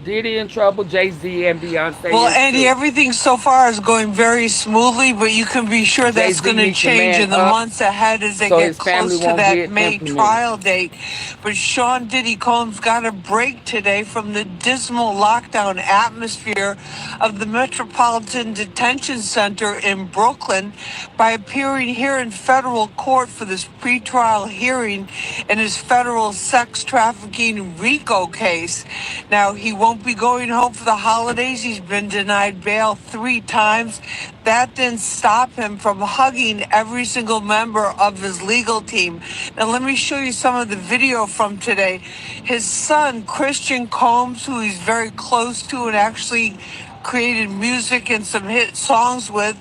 Diddy in trouble, Jay-Z and Beyonce. Well, is Andy, too. everything so far is going very smoothly, but you can be sure that's Jay-Z going to needs to change man in the up months ahead as they so get his family close to won't that get May implemented. trial date. But Sean Diddy Combs got a break today from the dismal lockdown atmosphere of the Metropolitan Detention Center in Brooklyn by appearing here in federal court for this pretrial hearing in his federal sex trafficking RICO case. Now, he won't be going home for the holidays. He's been denied bail 3 times. That didn't stop him from hugging every single member of his legal team. Now, let me show you some of the video from today. His son, Christian Combs, who he's very close to and actually created music and some hit songs with,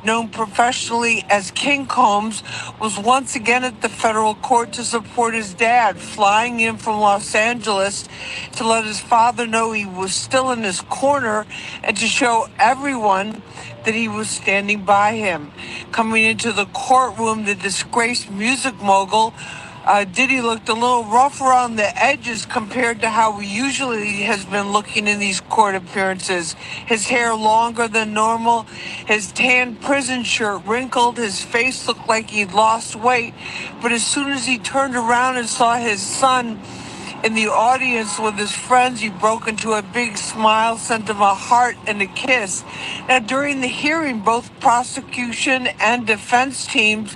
known professionally as King Combs, was once again at the federal court to support his dad, flying in from Los Angeles to let his father know he was still in his corner and to show everyone that he was standing by him. Coming into the courtroom, the disgraced music mogul Diddy looked a little rough around the edges compared to how he usually has been looking in these court appearances. His hair longer than normal, his tan prison shirt wrinkled, his face looked like he'd lost weight. But as soon as he turned around and saw his son in the audience with his friends, he broke into a big smile, sent him a heart and a kiss. Now, during the hearing, both prosecution and defense teams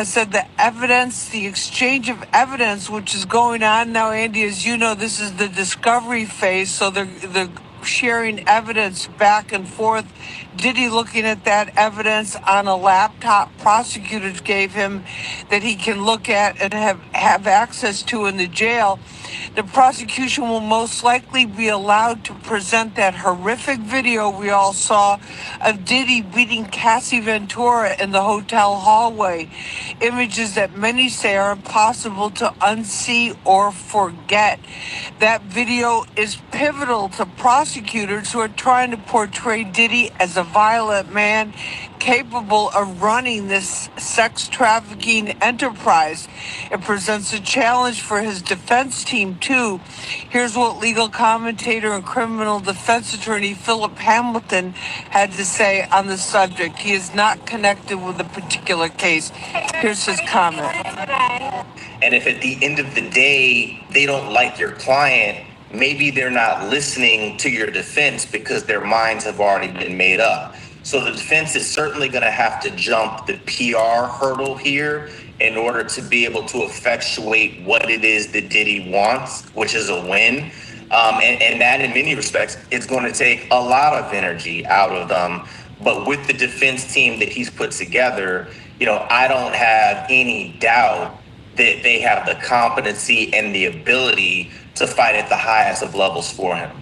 said the evidence, the exchange of evidence, which is going on now, Andy, as you know, this is the discovery phase, so they're sharing evidence back and forth. Diddy looking at that evidence on a laptop prosecutors gave him that he can look at and have access to in the jail. The prosecution will most likely be allowed to present that horrific video we all saw of Diddy beating Cassie Ventura in the hotel hallway. Images that many say are impossible to unsee or forget. That video is pivotal to prosecutors who are trying to portray Diddy as a violent man capable of running this sex trafficking enterprise. It presents a challenge for his defense team, too. Here's what legal commentator and criminal defense attorney Philip Hamilton had to say on the subject. He is not connected with a particular case. Here's his comment. And if at the end of the day, they don't like your client, maybe they're not listening to your defense because their minds have already been made up. So the defense is certainly going to have to jump the PR hurdle here in order to be able to effectuate what it is that Diddy wants, which is a win. And that in many respects, it's going to take a lot of energy out of them. But with the defense team that he's put together, you know, I don't have any doubt that they have the competency and the ability to fight at the highest of levels for him.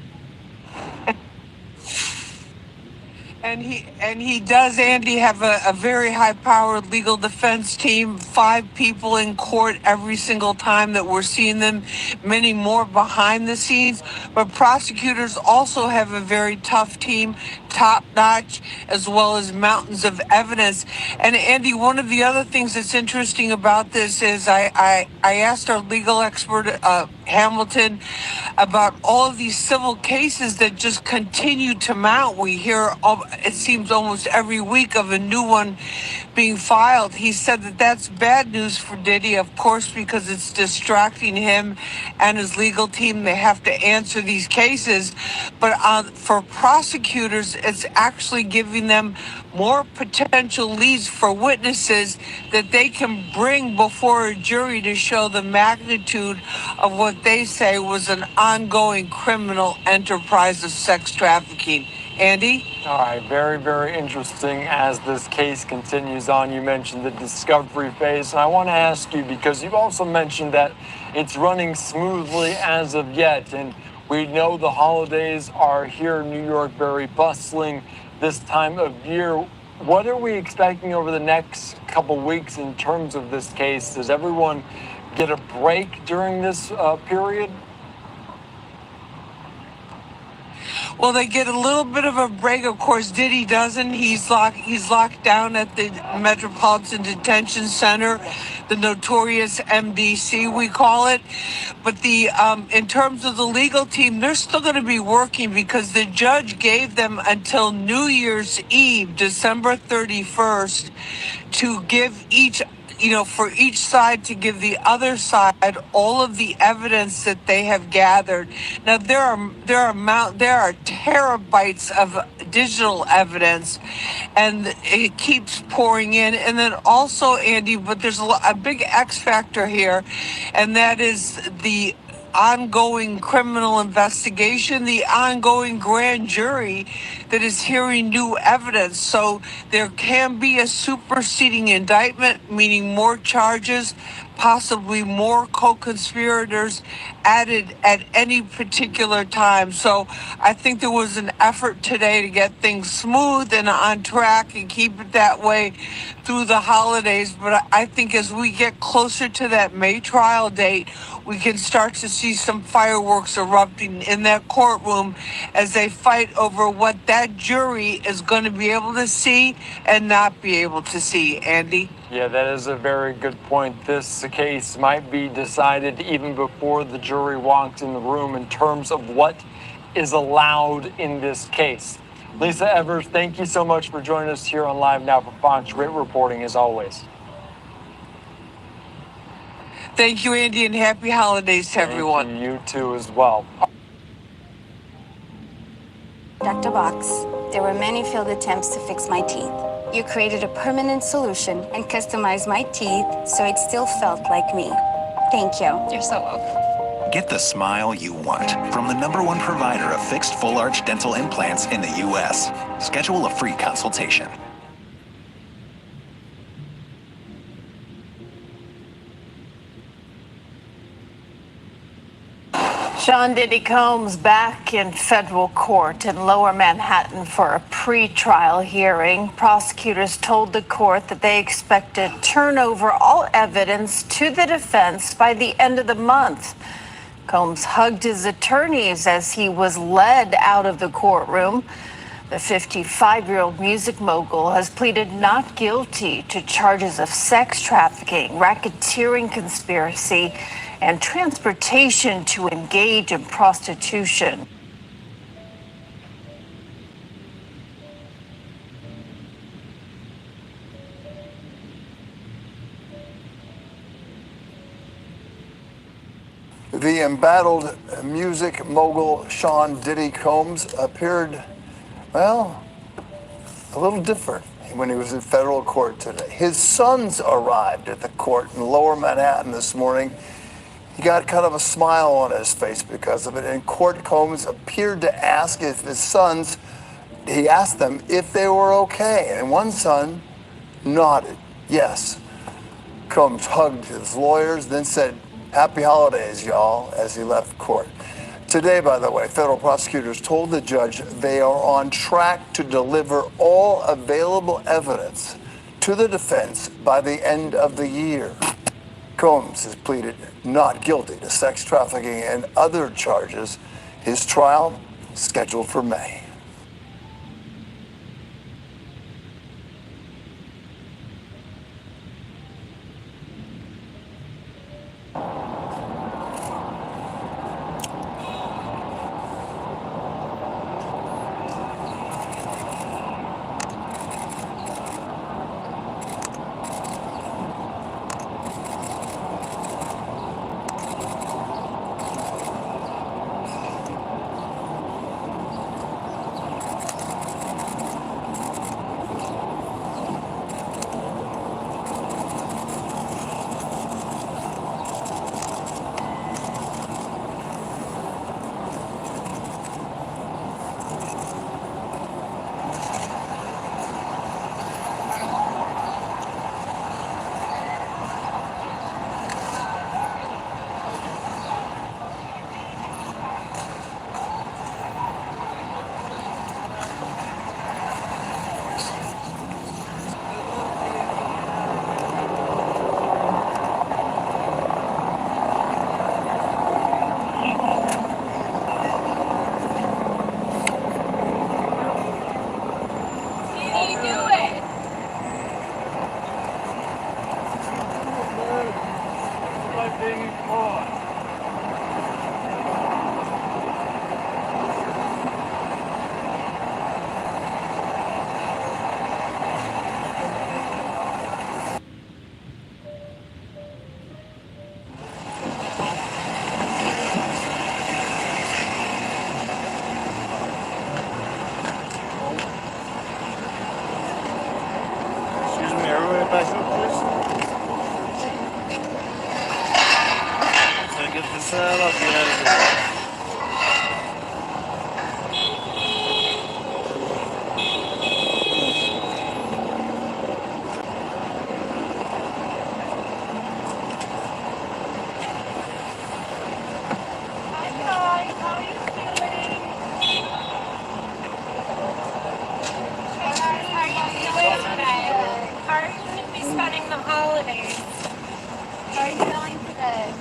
And he does, Andy, have a very high-powered legal defense team, 5 people in court every single time that we're seeing them, many more behind the scenes. But prosecutors also have a very tough team, top-notch, as well as mountains of evidence. And Andy, one of the other things that's interesting about this is I asked our legal expert, Hamilton, about all of these civil cases that just continue to mount. We hear, it seems almost every week, of a new one being filed. He said that that's bad news for Diddy, of course, because it's distracting him and his legal team. They have to answer these cases. But for prosecutors, it's actually giving them more potential leads for witnesses that they can bring before a jury to show the magnitude of what they say was an ongoing criminal enterprise of sex trafficking. Andy? All right, very, very interesting as this case continues on. You mentioned the discovery phase, and I want to ask you because you've also mentioned that it's running smoothly as of yet, and we know the holidays are here in New York, very bustling this time of year. What are we expecting over the next couple weeks in terms of this case? Does everyone get a break during this period? Well, they get a little bit of a break. Of course, Diddy doesn't. He's locked down at the Metropolitan Detention Center, the notorious MDC, we call it. But in terms of the legal team, they're still going to be working because the judge gave them until New Year's Eve, December 31st, to give for each side to give the other side all of the evidence that they have gathered. Now there are terabytes of digital evidence, and it keeps pouring in. And then also, Andy, but there's a big X factor here, and that is the ongoing criminal investigation, the ongoing grand jury that is hearing new evidence. So there can be a superseding indictment, meaning more charges, possibly more co-conspirators added at any particular time. So I think there was an effort today to get things smooth and on track and keep it that way through the holidays. But I think as we get closer to that May trial date, we can start to see some fireworks erupting in that courtroom as they fight over what that jury is going to be able to see and not be able to see, Andy. Yeah, that is a very good point. This case might be decided even before the jury walks in the room in terms of what is allowed in this case. Lisa Evers, thank you so much for joining us here on Live Now for Fox. Great reporting as always. Thank you, Andy, and happy holidays to everyone. You too as well. Dr. Box, there were many failed attempts to fix my teeth. You created a permanent solution and customized my teeth so it still felt like me. Thank you. You're so welcome. Get the smile you want from the #1 provider of fixed full-arch dental implants in the U.S. Schedule a free consultation. Sean Diddy Combs back in federal court in Lower Manhattan for a pre-trial hearing. Prosecutors told the court that they expect to turn over all evidence to the defense by the end of the month. Combs hugged his attorneys as he was led out of the courtroom. The 55-year-old music mogul has pleaded not guilty to charges of sex trafficking, racketeering conspiracy, and transportation to engage in prostitution. The embattled music mogul Sean Diddy Combs appeared, well, a little different when he was in federal court today. His sons arrived at the court in Lower Manhattan this morning. He got kind of a smile on his face because of it. In court, Combs appeared to ask if his sons, he asked them if they were okay. And one son nodded, yes. Combs hugged his lawyers, then said, "Happy holidays, y'all," as he left court. Today, by the way, federal prosecutors told the judge they are on track to deliver all available evidence to the defense by the end of the year. Combs has pleaded not guilty to sex trafficking and other charges. His trial scheduled for May. How are you going to be spending the holidays? How are you feeling today?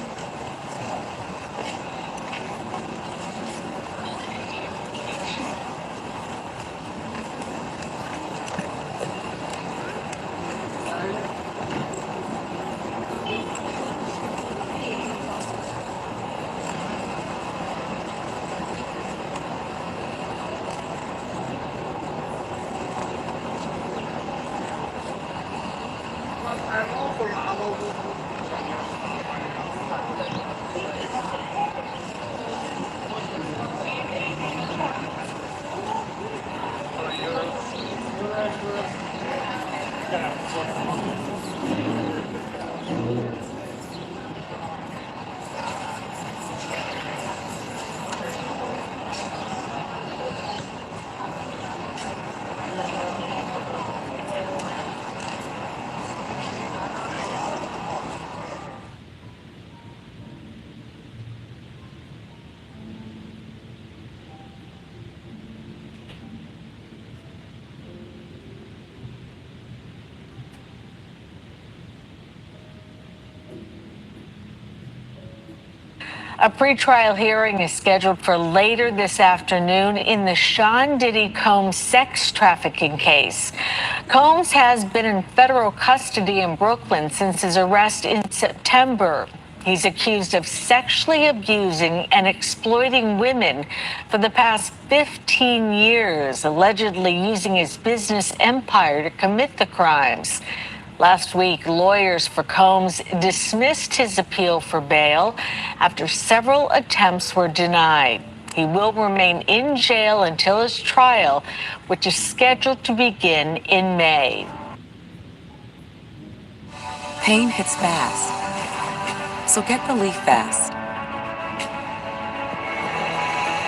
A pretrial hearing is scheduled for later this afternoon in the Sean Diddy Combs sex trafficking case. Combs has been in federal custody in Brooklyn since his arrest in September. He's accused of sexually abusing and exploiting women for the past 15 years, allegedly using his business empire to commit the crimes. Last week, lawyers for Combs dismissed his appeal for bail after several attempts were denied. He will remain in jail until his trial, which is scheduled to begin in May. Pain hits fast, so get relief fast.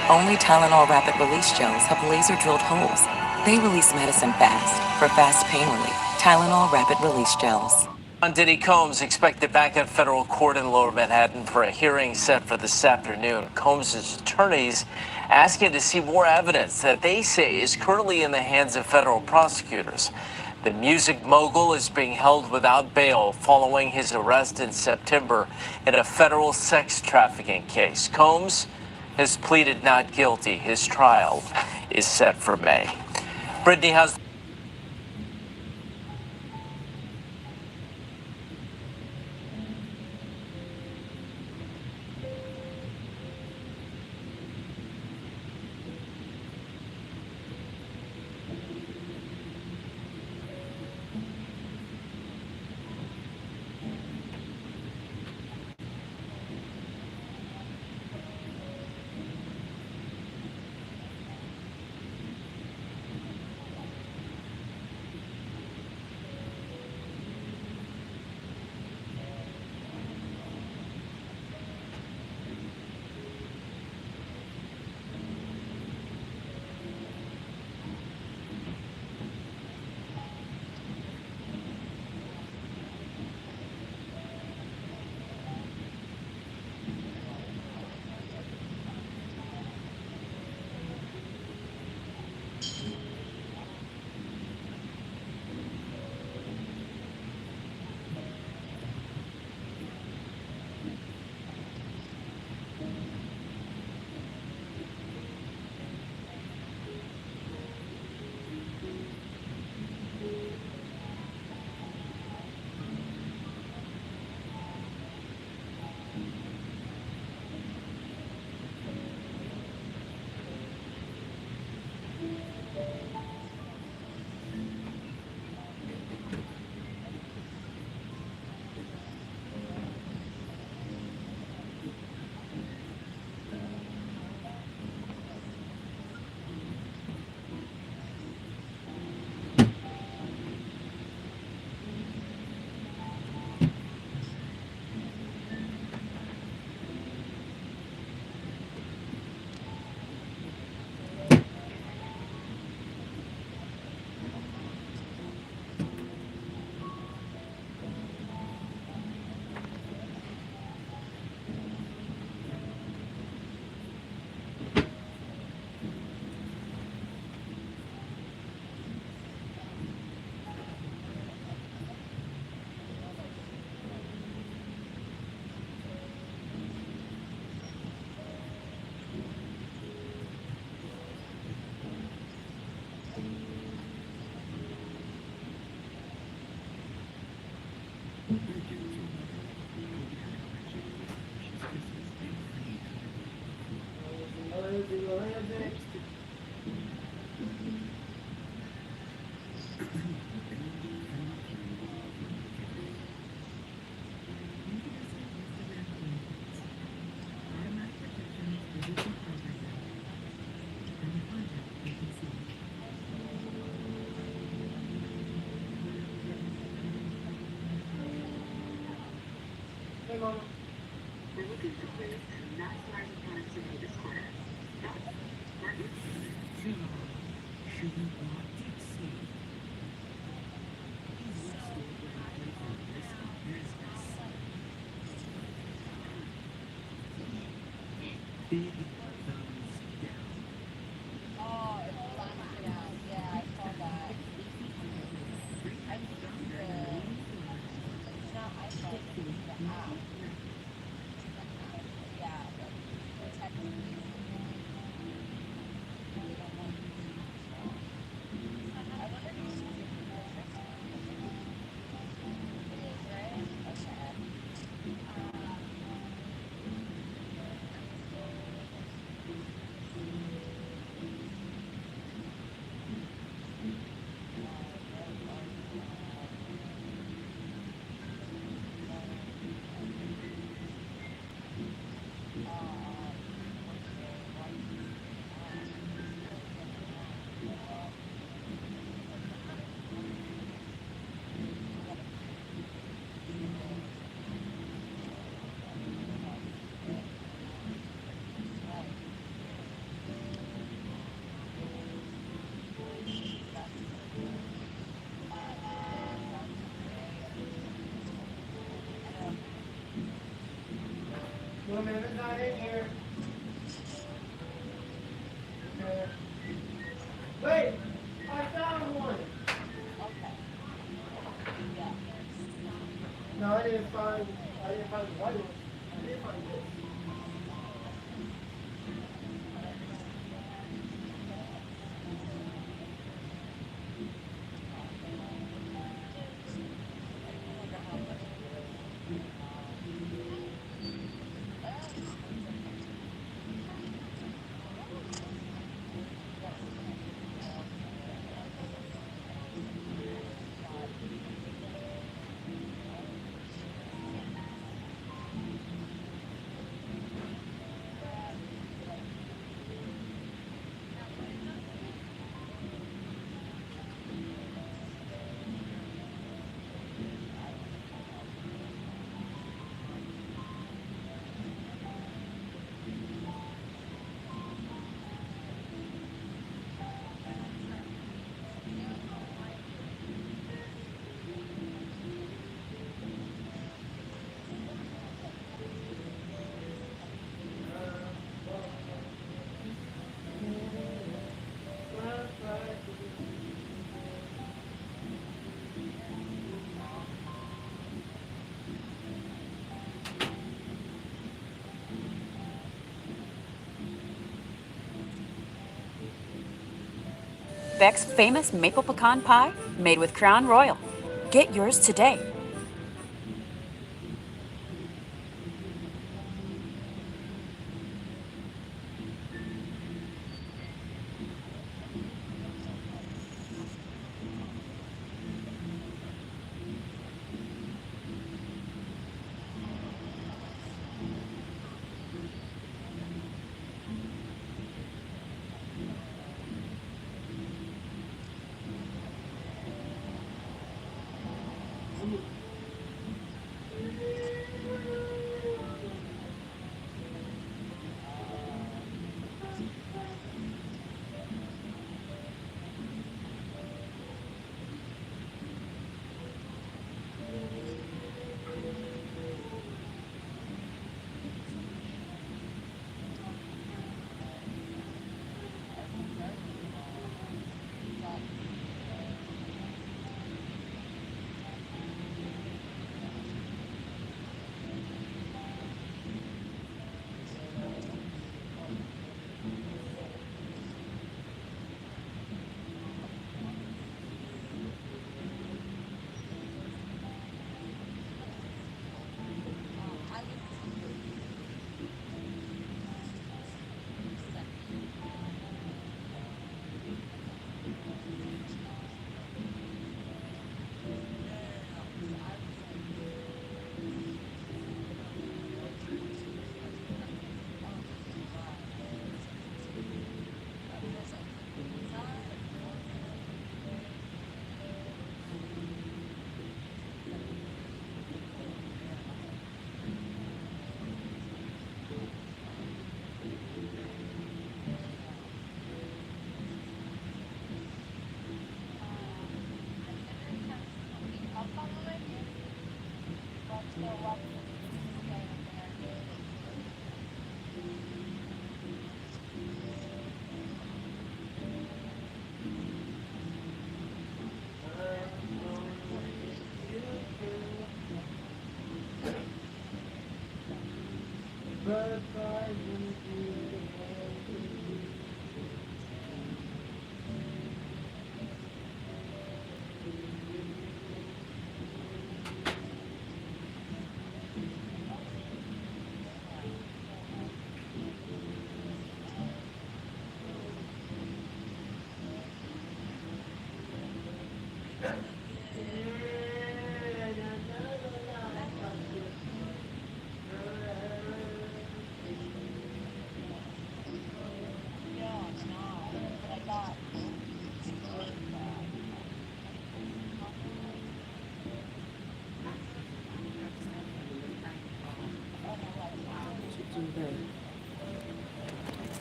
Only Tylenol Rapid Release Gels have laser-drilled holes. They release medicine fast for fast pain relief. Tylenol Rapid Release Gels. Diddy Combs expected back in federal court in Lower Manhattan for a hearing set for this afternoon. Combs' attorneys asking to see more evidence that they say is currently in the hands of federal prosecutors. The music mogul is being held without bail following his arrest in September in a federal sex trafficking case. Combs has pleaded not guilty. His trial is set for May. Brittany, how's Woman, not in here. Okay. Wait, I found one. Okay. Yeah. No, I didn't find the white one. I did find this. Beck's famous maple pecan pie, made with Crown Royal. Get yours today.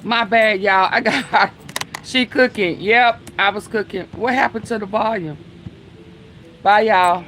My bad, y'all. I got she cooking. Yep, I was cooking. What happened to the volume? Bye, y'all.